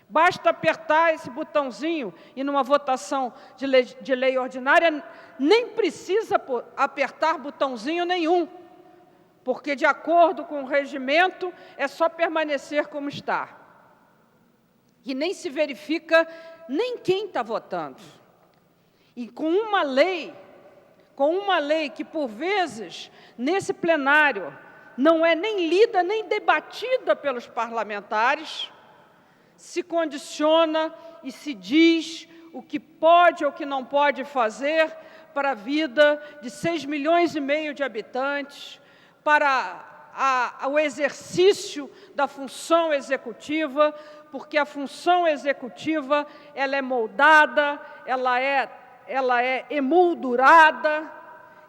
Basta apertar esse botãozinho e, numa votação de lei ordinária, nem precisa apertar botãozinho nenhum, porque, de acordo com o regimento, é só permanecer como está. E nem se verifica nem quem está votando. E com uma lei que, por vezes, nesse plenário, não é nem lida nem debatida pelos parlamentares, se condiciona e se diz o que pode ou o que não pode fazer para a vida de 6,5 milhões de habitantes, para ao exercício da função executiva, porque a função executiva ela é moldada, ela é emoldurada,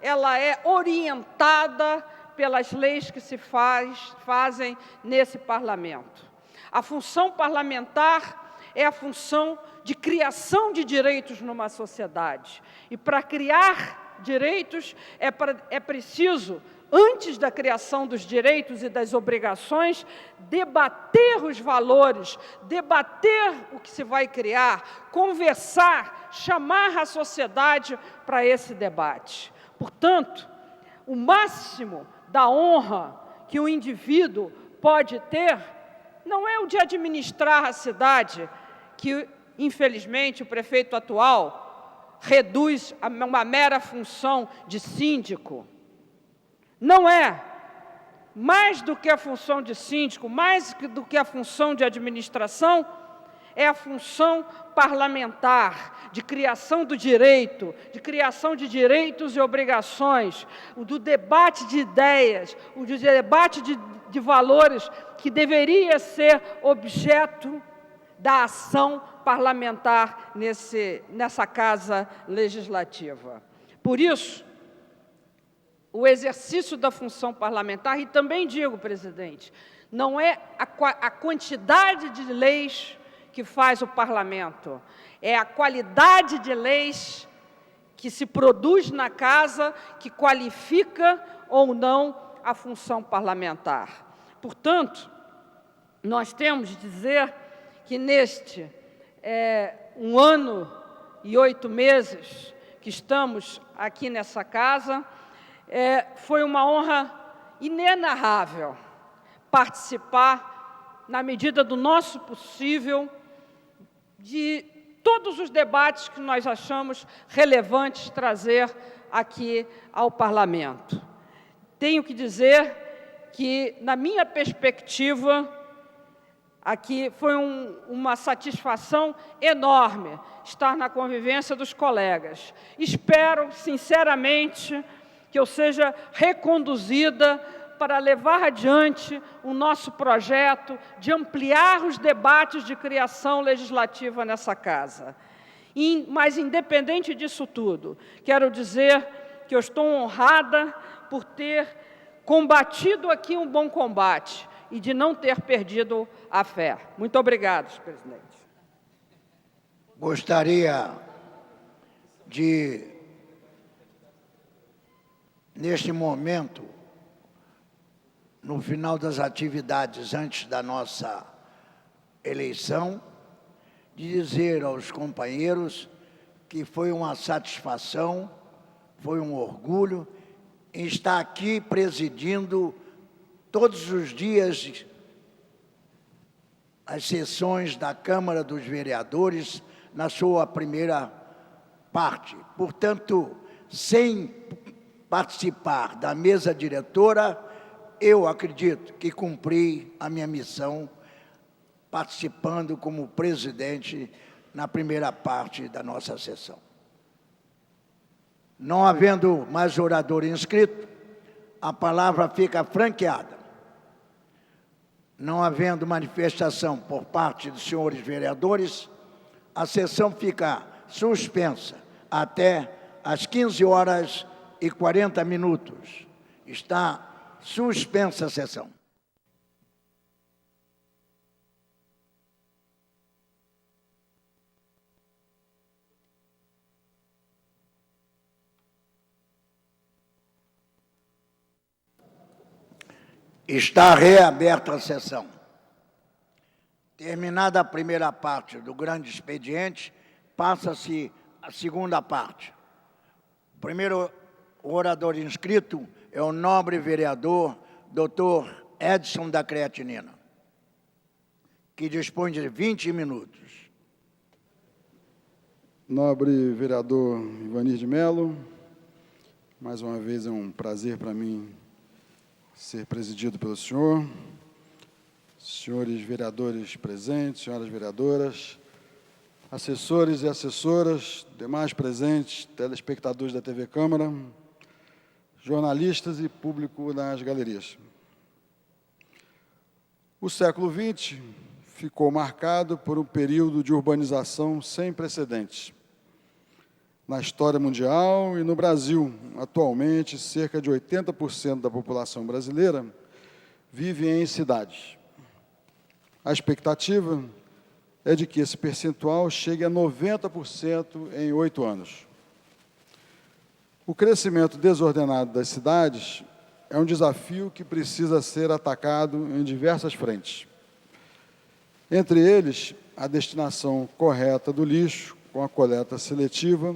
ela é orientada pelas leis que se fazem nesse parlamento. A função parlamentar é a função de criação de direitos numa sociedade. E para criar direitos é preciso, antes da criação dos direitos e das obrigações, debater os valores, debater o que se vai criar, conversar, chamar a sociedade para esse debate. Portanto, o máximo da honra que o indivíduo pode ter não é o de administrar a cidade, que, infelizmente, o prefeito atual reduz a uma mera função de síndico. Não é. Mais do que a função de síndico, mais do que a função de administração, é a função parlamentar, de criação do direito, de criação de direitos e obrigações, do debate de ideias, o do debate de valores que deveria ser objeto da ação parlamentar nessa Casa Legislativa. Por isso, o exercício da função parlamentar, e também digo, presidente, não é a quantidade de leis que faz o parlamento, é a qualidade de leis que se produz na casa que qualifica ou não a função parlamentar. Portanto, nós temos de dizer que neste 1 ano e 8 meses que estamos aqui nessa casa, foi uma honra inenarrável participar, na medida do nosso possível, de todos os debates que nós achamos relevantes trazer aqui ao Parlamento. Tenho que dizer que, na minha perspectiva, aqui foi uma satisfação enorme estar na convivência dos colegas. Espero, sinceramente, que eu seja reconduzida para levar adiante o nosso projeto de ampliar os debates de criação legislativa nessa casa. Mas, independente disso tudo, quero dizer que eu estou honrada por ter combatido aqui um bom combate e de não ter perdido a fé. Muito obrigado, senhor presidente. Gostaria de, neste momento, no final das atividades antes da nossa eleição, de dizer aos companheiros que foi uma satisfação, foi um orgulho em estar aqui presidindo todos os dias as sessões da Câmara dos Vereadores na sua primeira parte. Portanto, sem participar da mesa diretora, eu acredito que cumpri a minha missão participando como presidente na primeira parte da nossa sessão. Não havendo mais orador inscrito, a palavra fica franqueada. Não havendo manifestação por parte dos senhores vereadores, a sessão fica suspensa até às 15h40. Está suspensa a sessão. Está reaberta a sessão. Terminada a primeira parte do grande expediente, passa-se a segunda parte. O primeiro orador inscrito é o nobre vereador Dr. Edson da Creatinina, que dispõe de 20 minutos. Nobre vereador Ivanir de Mello, mais uma vez é um prazer para mim ser presidido pelo senhor, senhores vereadores presentes, senhoras vereadoras, assessores e assessoras, demais presentes, telespectadores da TV Câmara, jornalistas e público nas galerias. O século XX ficou marcado por um período de urbanização sem precedentes. Na história mundial e no Brasil, atualmente, cerca de 80% da população brasileira vive em cidades. A expectativa é de que esse percentual chegue a 90% em 8 anos. O crescimento desordenado das cidades é um desafio que precisa ser atacado em diversas frentes. Entre eles, a destinação correta do lixo, com a coleta seletiva,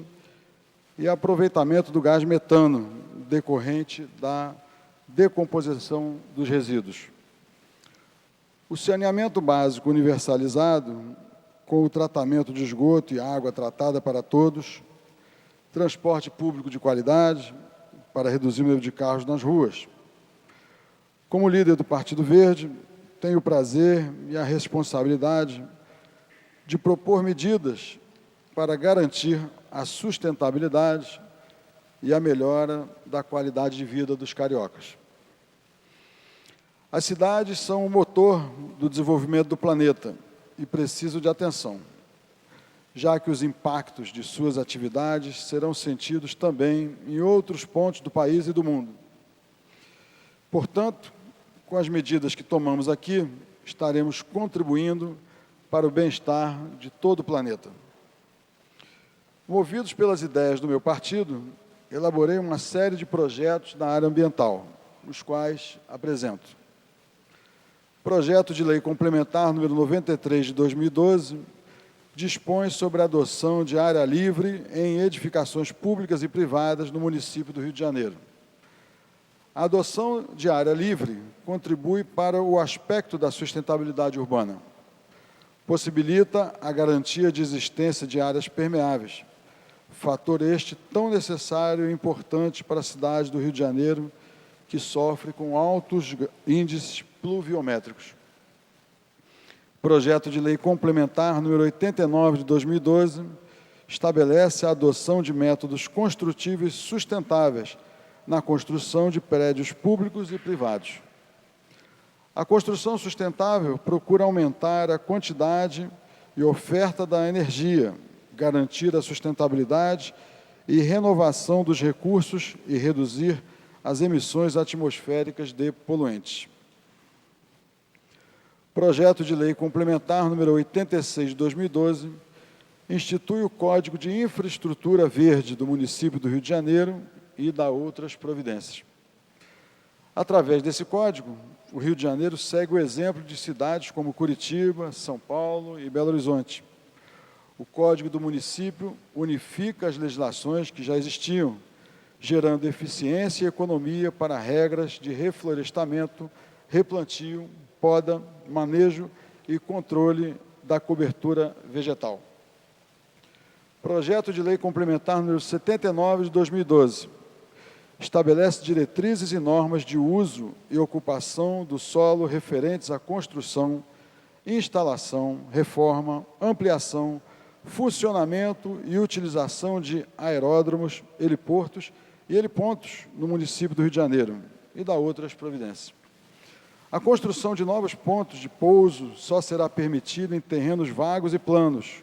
e aproveitamento do gás metano, decorrente da decomposição dos resíduos. O saneamento básico universalizado, com o tratamento de esgoto e água tratada para todos, transporte público de qualidade, para reduzir o número de carros nas ruas. Como líder do Partido Verde, tenho o prazer e a responsabilidade de propor medidas para garantir a sustentabilidade e a melhora da qualidade de vida dos cariocas. As cidades são o motor do desenvolvimento do planeta e precisam de atenção, já que os impactos de suas atividades serão sentidos também em outros pontos do país e do mundo. Portanto, com as medidas que tomamos aqui, estaremos contribuindo para o bem-estar de todo o planeta. Movidos pelas ideias do meu partido, elaborei uma série de projetos na área ambiental, os quais apresento. Projeto de Lei Complementar número 93 de 2012 dispõe sobre a adoção de área livre em edificações públicas e privadas no município do Rio de Janeiro. A adoção de área livre contribui para o aspecto da sustentabilidade urbana. Possibilita a garantia de existência de áreas permeáveis, fator este tão necessário e importante para a cidade do Rio de Janeiro, que sofre com altos índices pluviométricos. Projeto de Lei Complementar número 89 de 2012 estabelece a adoção de métodos construtivos sustentáveis na construção de prédios públicos e privados. A construção sustentável procura aumentar a quantidade e oferta da energia, garantir a sustentabilidade e renovação dos recursos e reduzir as emissões atmosféricas de poluentes. Projeto de Lei Complementar número 86 de 2012 institui o Código de Infraestrutura Verde do município do Rio de Janeiro e dá outras providências. Através desse código, o Rio de Janeiro segue o exemplo de cidades como Curitiba, São Paulo e Belo Horizonte. O Código do município unifica as legislações que já existiam, gerando eficiência e economia para regras de reflorestamento, replantio, poda, manejo e controle da cobertura vegetal. Projeto de Lei Complementar número 79 de 2012 estabelece diretrizes e normas de uso e ocupação do solo referentes à construção, instalação, reforma, ampliação, funcionamento e utilização de aeródromos, heliportos e helipontos no município do Rio de Janeiro e dá outras providências. A construção de novos pontos de pouso só será permitida em terrenos vagos e planos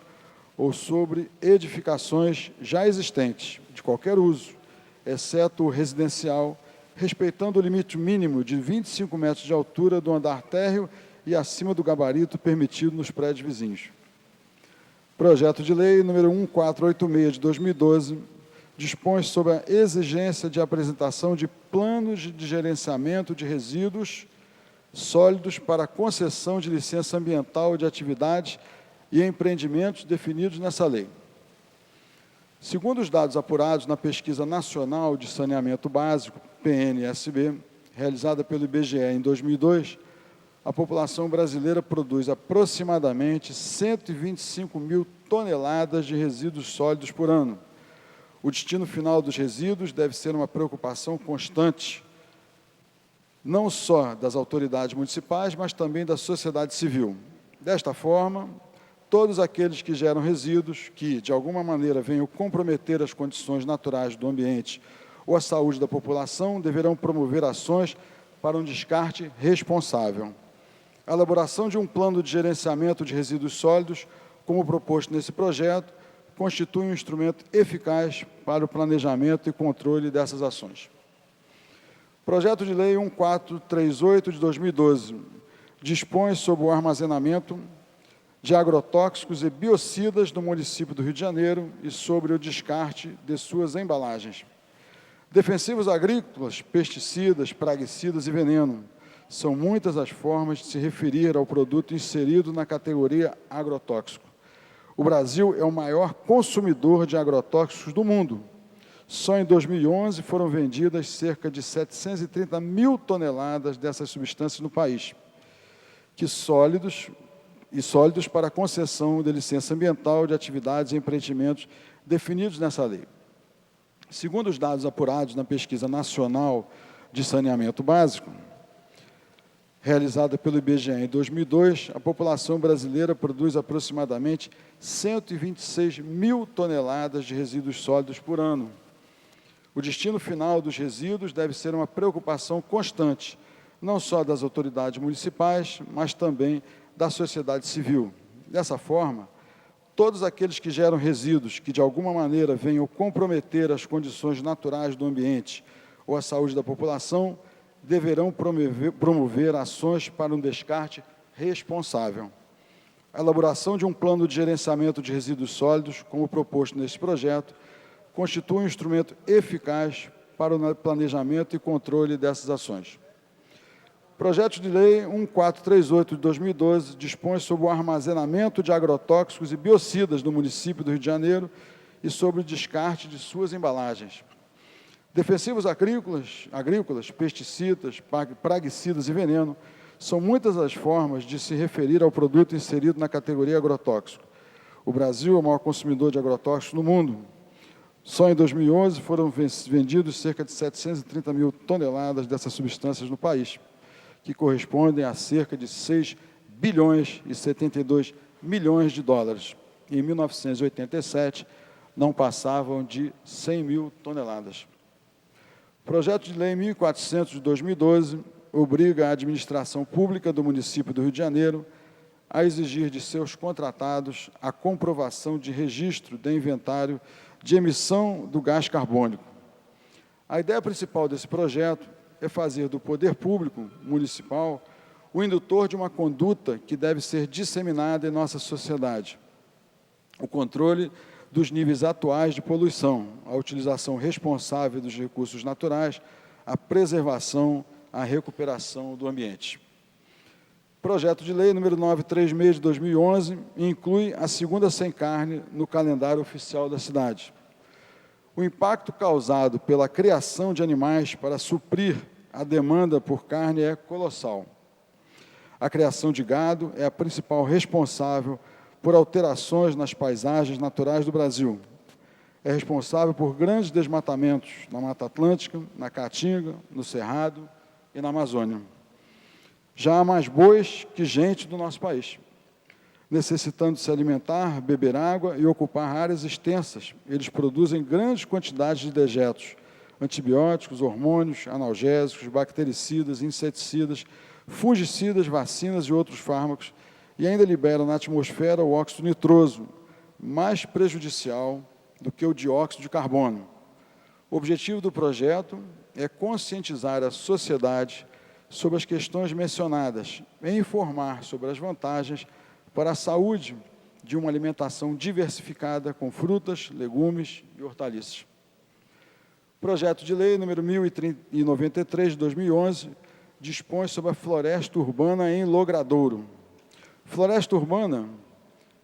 ou sobre edificações já existentes, de qualquer uso, exceto o residencial, respeitando o limite mínimo de 25 metros de altura do andar térreo e acima do gabarito permitido nos prédios vizinhos. Projeto de Lei número 1486 de 2012 dispõe sobre a exigência de apresentação de planos de gerenciamento de resíduos sólidos para concessão de licença ambiental de atividades e empreendimentos definidos nessa lei. Segundo os dados apurados na Pesquisa Nacional de Saneamento Básico, PNSB, realizada pelo IBGE em 2002, a população brasileira produz aproximadamente 125 mil toneladas de resíduos sólidos por ano. O destino final dos resíduos deve ser uma preocupação constante, não só das autoridades municipais, mas também da sociedade civil. Desta forma, todos aqueles que geram resíduos que, de alguma maneira, venham comprometer as condições naturais do ambiente ou a saúde da população, deverão promover ações para um descarte responsável. A elaboração de um plano de gerenciamento de resíduos sólidos, como proposto nesse projeto, constitui um instrumento eficaz para o planejamento e controle dessas ações. Projeto de Lei 1438 de 2012 dispõe sobre o armazenamento de agrotóxicos e biocidas no município do Rio de Janeiro e sobre o descarte de suas embalagens. Defensivos agrícolas, pesticidas, praguicidas e veneno. São muitas as formas de se referir ao produto inserido na categoria agrotóxico. O Brasil é o maior consumidor de agrotóxicos do mundo. Só em 2011 foram vendidas cerca de 730 mil toneladas dessas substâncias no país, sólidos para concessão de licença ambiental de atividades e empreendimentos definidos nessa lei. Segundo os dados apurados na Pesquisa Nacional de Saneamento Básico, realizada pelo IBGE em 2002, a população brasileira produz aproximadamente 126 mil toneladas de resíduos sólidos por ano. O destino final dos resíduos deve ser uma preocupação constante, não só das autoridades municipais, mas também da sociedade civil. Dessa forma, todos aqueles que geram resíduos que, de alguma maneira, venham comprometer as condições naturais do ambiente ou a saúde da população, deverão promover ações para um descarte responsável. A elaboração de um plano de gerenciamento de resíduos sólidos, como proposto neste projeto, constitui um instrumento eficaz para o planejamento e controle dessas ações. Projeto de Lei 1438 de 2012 dispõe sobre o armazenamento de agrotóxicos e biocidas no município do Rio de Janeiro e sobre o descarte de suas embalagens. Defensivos agrícolas, pesticidas, praguicidas e veneno são muitas as formas de se referir ao produto inserido na categoria agrotóxico. O Brasil é o maior consumidor de agrotóxicos no mundo. Só em 2011 foram vendidos cerca de 730 mil toneladas dessas substâncias no país, que correspondem a cerca de 6 bilhões e 72 milhões de dólares. Em 1987, não passavam de 100 mil toneladas. O projeto de Lei 1400 de 2012 obriga a administração pública do município do Rio de Janeiro a exigir de seus contratados a comprovação de registro de inventário de emissão do gás carbônico. A ideia principal desse projeto é fazer do poder público municipal o indutor de uma conduta que deve ser disseminada em nossa sociedade. O controle dos níveis atuais de poluição, a utilização responsável dos recursos naturais, a preservação, a recuperação do ambiente. Projeto de Lei número 936 de 2011 inclui a segunda sem carne no calendário oficial da cidade. O impacto causado pela criação de animais para suprir a demanda por carne é colossal. A criação de gado é a principal responsável por alterações nas paisagens naturais do Brasil. É responsável por grandes desmatamentos na Mata Atlântica, na Caatinga, no Cerrado e na Amazônia. Já há mais bois que gente do nosso país, necessitando se alimentar, beber água e ocupar áreas extensas. Eles produzem grandes quantidades de dejetos, antibióticos, hormônios, analgésicos, bactericidas, inseticidas, fungicidas, vacinas e outros fármacos, e ainda liberam na atmosfera o óxido nitroso, mais prejudicial do que o dióxido de carbono. O objetivo do projeto é conscientizar a sociedade sobre as questões mencionadas e informar sobre as vantagens para a saúde de uma alimentação diversificada com frutas, legumes e hortaliças. Projeto de Lei número 1093 de 2011 dispõe sobre a floresta urbana em Logradouro. Floresta urbana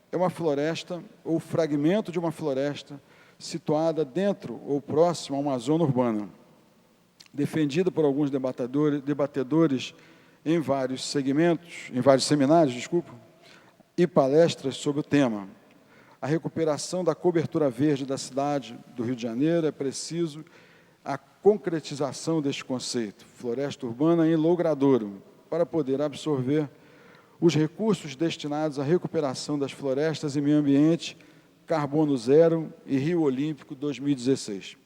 é uma floresta ou fragmento de uma floresta situada dentro ou próximo a uma zona urbana, defendida por alguns debatedores em vários seminários, e palestras sobre o tema. A recuperação da cobertura verde da cidade do Rio de Janeiro é preciso a concretização deste conceito, floresta urbana em Logradouro, para poder absorver os recursos destinados à recuperação das florestas e meio ambiente, Carbono Zero e Rio Olímpico 2016.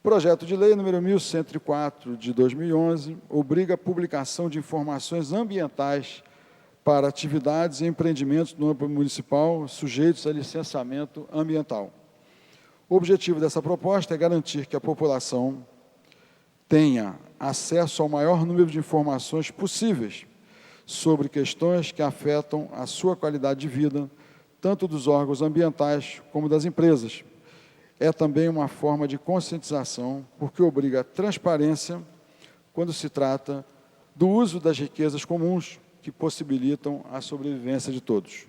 Projeto de lei número 1104 de 2011 obriga a publicação de informações ambientais para atividades e empreendimentos no âmbito municipal sujeitos a licenciamento ambiental. O objetivo dessa proposta é garantir que a população tenha acesso ao maior número de informações possíveis sobre questões que afetam a sua qualidade de vida, tanto dos órgãos ambientais como das empresas. É também uma forma de conscientização, porque obriga a transparência quando se trata do uso das riquezas comuns que possibilitam a sobrevivência de todos.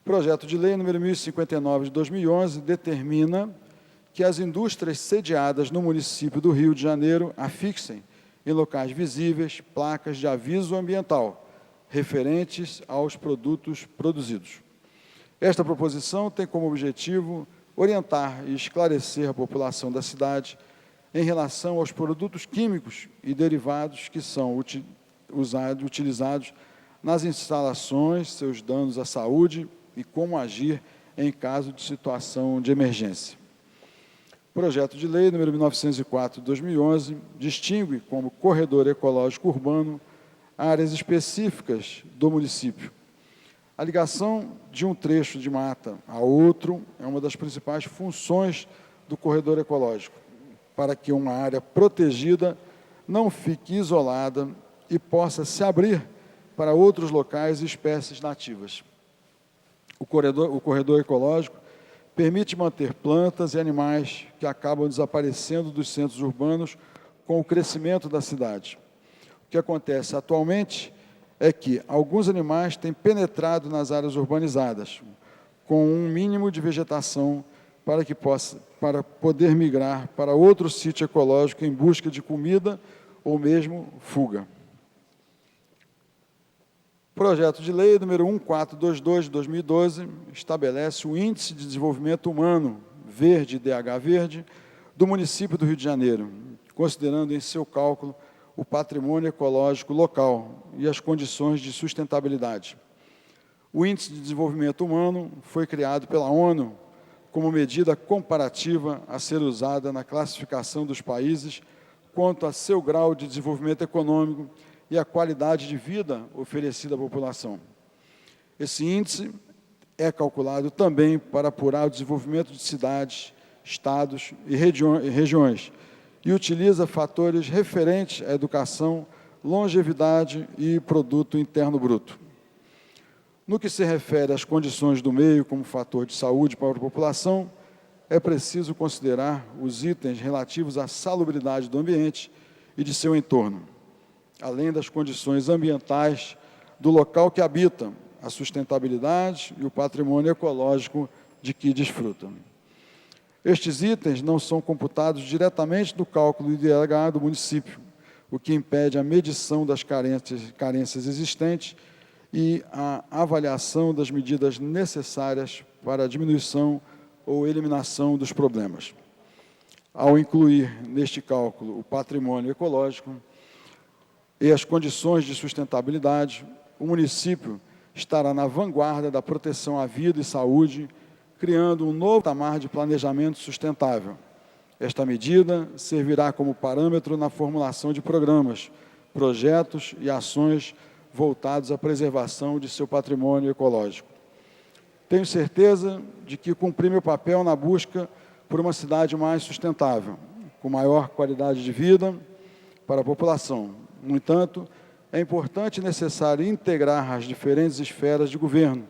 O projeto de lei número 1059 de 2011 determina que as indústrias sediadas no município do Rio de Janeiro afixem em locais visíveis placas de aviso ambiental referentes aos produtos produzidos. Esta proposição tem como objetivo orientar e esclarecer a população da cidade em relação aos produtos químicos e derivados que são utilizados nas instalações, seus danos à saúde e como agir em caso de situação de emergência. O projeto de lei número 1904 de 2011 distingue como corredor ecológico urbano áreas específicas do município. A ligação de um trecho de mata a outro é uma das principais funções do corredor ecológico, para que uma área protegida não fique isolada e possa se abrir para outros locais e espécies nativas. O corredor ecológico permite manter plantas e animais que acabam desaparecendo dos centros urbanos com o crescimento da cidade. O que acontece atualmente é que alguns animais têm penetrado nas áreas urbanizadas, com um mínimo de vegetação para poder migrar para outro sítio ecológico em busca de comida ou mesmo fuga. O projeto de lei número 1422 de 2012 estabelece o Índice de Desenvolvimento Humano Verde, DH Verde, do município do Rio de Janeiro, considerando em seu cálculo o patrimônio ecológico local e as condições de sustentabilidade. O Índice de Desenvolvimento Humano foi criado pela ONU como medida comparativa a ser usada na classificação dos países quanto a seu grau de desenvolvimento econômico e a qualidade de vida oferecida à população. Esse índice é calculado também para apurar o desenvolvimento de cidades, estados e regiões, e utiliza fatores referentes à educação, longevidade e produto interno bruto. No que se refere às condições do meio como fator de saúde para a população, é preciso considerar os itens relativos à salubridade do ambiente e de seu entorno, além das condições ambientais do local que habita, a sustentabilidade e o patrimônio ecológico de que desfrutam. Estes itens não são computados diretamente no cálculo IDH do município, o que impede a medição das carências existentes e a avaliação das medidas necessárias para a diminuição ou eliminação dos problemas. Ao incluir neste cálculo o patrimônio ecológico e as condições de sustentabilidade, o município estará na vanguarda da proteção à vida e saúde, criando um novo patamar de planejamento sustentável. Esta medida servirá como parâmetro na formulação de programas, projetos e ações voltados à preservação de seu patrimônio ecológico. Tenho certeza de que cumpri meu papel na busca por uma cidade mais sustentável, com maior qualidade de vida para a população. No entanto, é importante e necessário integrar as diferentes esferas de governo,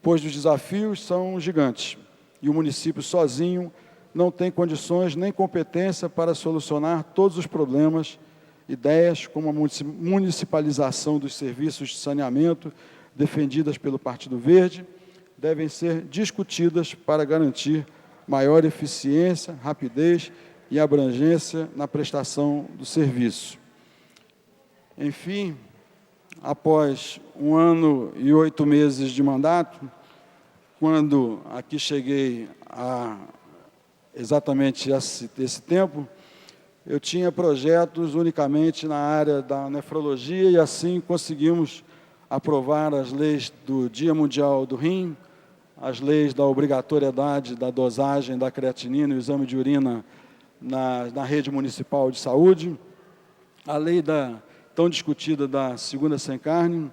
pois os desafios são gigantes e o município sozinho não tem condições nem competência para solucionar todos os problemas. Ideias como a municipalização dos serviços de saneamento, defendidas pelo Partido Verde, devem ser discutidas para garantir maior eficiência, rapidez e abrangência na prestação do serviço. Enfim, após 1 ano e 8 meses de mandato, quando aqui cheguei a exatamente esse tempo, eu tinha projetos unicamente na área da nefrologia e assim conseguimos aprovar as leis do Dia Mundial do Rim, as leis da obrigatoriedade da dosagem da creatinina e o exame de urina na rede municipal de saúde, a lei tão discutida da segunda sem carne,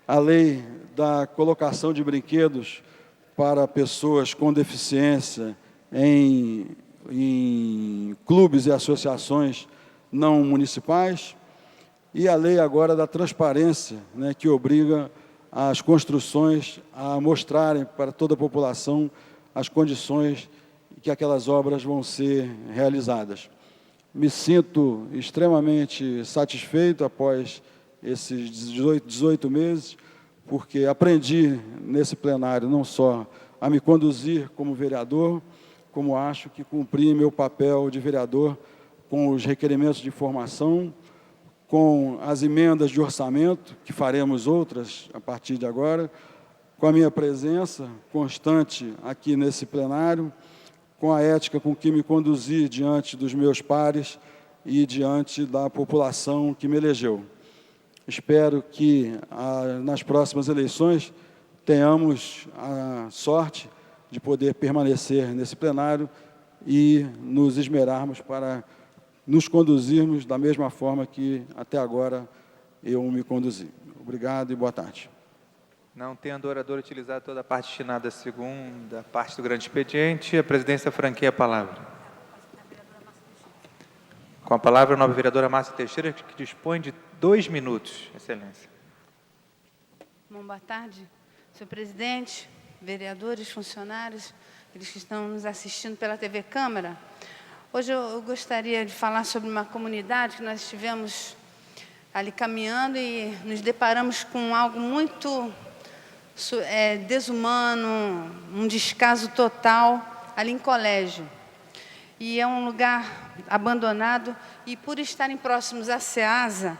a lei da colocação de brinquedos para pessoas com deficiência em clubes e associações não municipais, e a lei agora da transparência, né, que obriga as construções a mostrarem para toda a população as condições em que aquelas obras vão ser realizadas. Me sinto extremamente satisfeito após esses 18 meses, porque aprendi nesse plenário não só a me conduzir como vereador, como acho que cumpri meu papel de vereador com os requerimentos de informação, com as emendas de orçamento, que faremos outras a partir de agora, com a minha presença constante aqui nesse plenário, com a ética com que me conduzi diante dos meus pares e diante da população que me elegeu. Espero que nas próximas eleições tenhamos a sorte de poder permanecer nesse plenário e nos esmerarmos para nos conduzirmos da mesma forma que até agora eu me conduzi. Obrigado e boa tarde. Não tendo o orador utilizado toda a parte destinada à segunda parte do grande expediente, a presidência franqueia a palavra. Com a palavra, a nova vereadora Márcia Teixeira, que dispõe de 2 minutos, Excelência. Bom, boa tarde, senhor presidente, vereadores, funcionários, aqueles que estão nos assistindo pela TV Câmara. Hoje eu gostaria de falar sobre uma comunidade que nós estivemos ali caminhando e nos deparamos com algo muito desumano, um descaso total ali em Colégio. E é um lugar abandonado e, por estarem próximos à SEASA,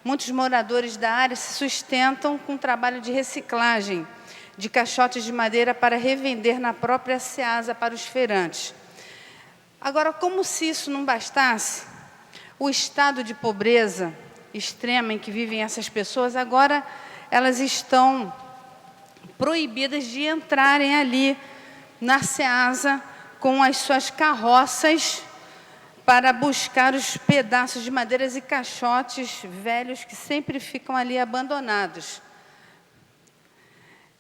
muitos moradores da área se sustentam com trabalho de reciclagem de caixotes de madeira para revender na própria SEASA para os feirantes. Agora, como se isso não bastasse, o estado de pobreza extrema em que vivem essas pessoas, agora elas estão proibidas de entrarem ali na SEASA com as suas carroças para buscar os pedaços de madeiras e caixotes velhos que sempre ficam ali abandonados.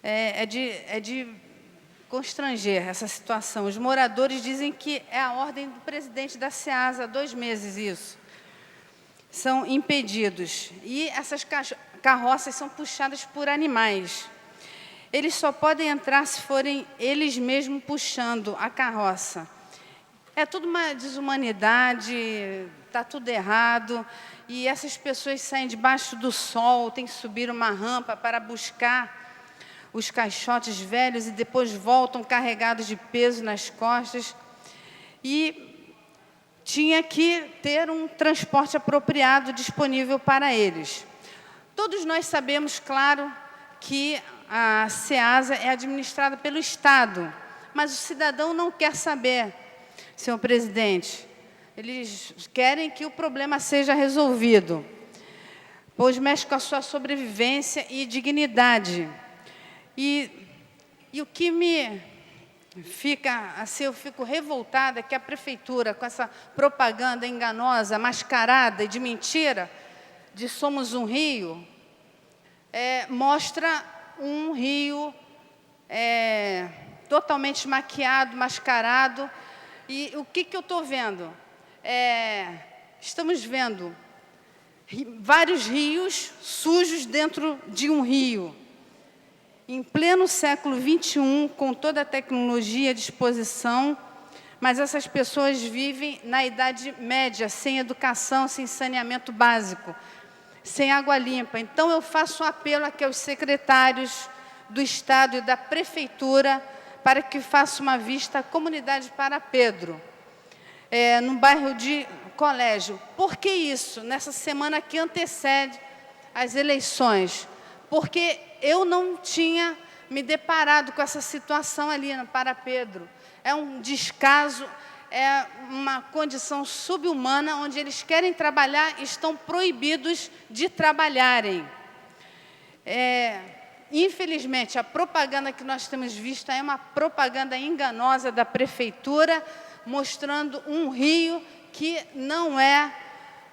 É de constranger essa situação. Os moradores dizem que é a ordem do presidente da SEASA, há 2 meses isso. São impedidos. E essas carroças são puxadas por animais. Eles só podem entrar se forem eles mesmos puxando a carroça. É tudo uma desumanidade, está tudo errado. E essas pessoas saem debaixo do sol, têm que subir uma rampa para buscar os caixotes velhos e depois voltam carregados de peso nas costas. E tinha que ter um transporte apropriado disponível para eles. Todos nós sabemos, claro, que a SEASA é administrada pelo Estado, mas o cidadão não quer saber, senhor presidente. Eles querem que o problema seja resolvido, pois mexe com a sua sobrevivência e dignidade. E o que me fica, assim, eu fico revoltada, é que a prefeitura, com essa propaganda enganosa, mascarada e de mentira, de Somos um Rio, mostra um rio totalmente maquiado, mascarado. E o que eu estou vendo? Estamos vendo vários rios sujos dentro de um rio. Em pleno século XXI, com toda a tecnologia à disposição, mas essas pessoas vivem na Idade Média, sem educação, sem saneamento básico, sem água limpa. Então, eu faço um apelo aqui aos secretários do Estado e da Prefeitura para que faça uma vista à comunidade Para Pedro, no bairro de Colégio. Por que isso? Nessa semana que antecede as eleições. Porque eu não tinha me deparado com essa situação ali no Para Pedro. É um descaso, é uma condição subhumana, onde eles querem trabalhar e estão proibidos de trabalharem. Infelizmente, a propaganda que nós temos visto é uma propaganda enganosa da Prefeitura, mostrando um rio que não é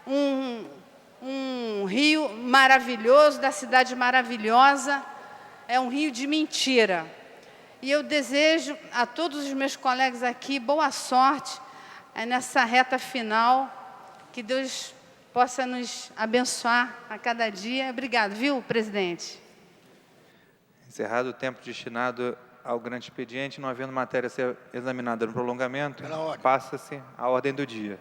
um rio maravilhoso, da cidade maravilhosa, é um rio de mentira. E eu desejo a todos os meus colegas aqui boa sorte nessa reta final, que Deus possa nos abençoar a cada dia. Obrigado, viu, presidente? Encerrado o tempo destinado ao grande expediente, não havendo matéria a ser examinada no prolongamento, passa-se à ordem do dia.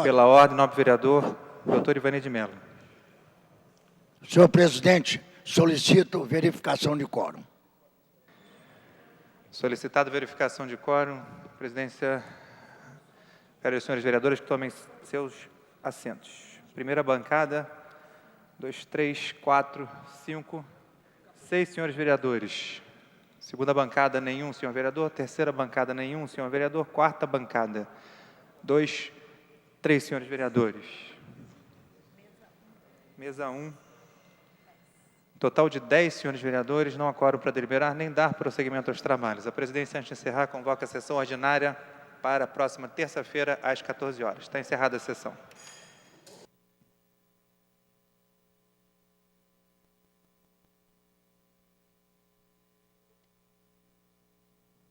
Pela ordem, nobre vereador, doutor Ivanir de Mello. Senhor presidente, solicito verificação de quórum. Solicitado verificação de quórum, presidência, quero os senhores vereadores que tomem seus assentos. Primeira bancada, 2, 3, 4, 5, 6 senhores vereadores. Segunda bancada, nenhum senhor vereador. Terceira bancada, nenhum senhor vereador. Quarta bancada, 2, 3 senhores vereadores. Mesa 1. Total de 10 senhores vereadores, não há quórum para deliberar nem dar prosseguimento aos trabalhos. A presidência, antes de encerrar, convoca a sessão ordinária para a próxima terça-feira, às 14 horas. Está encerrada a sessão.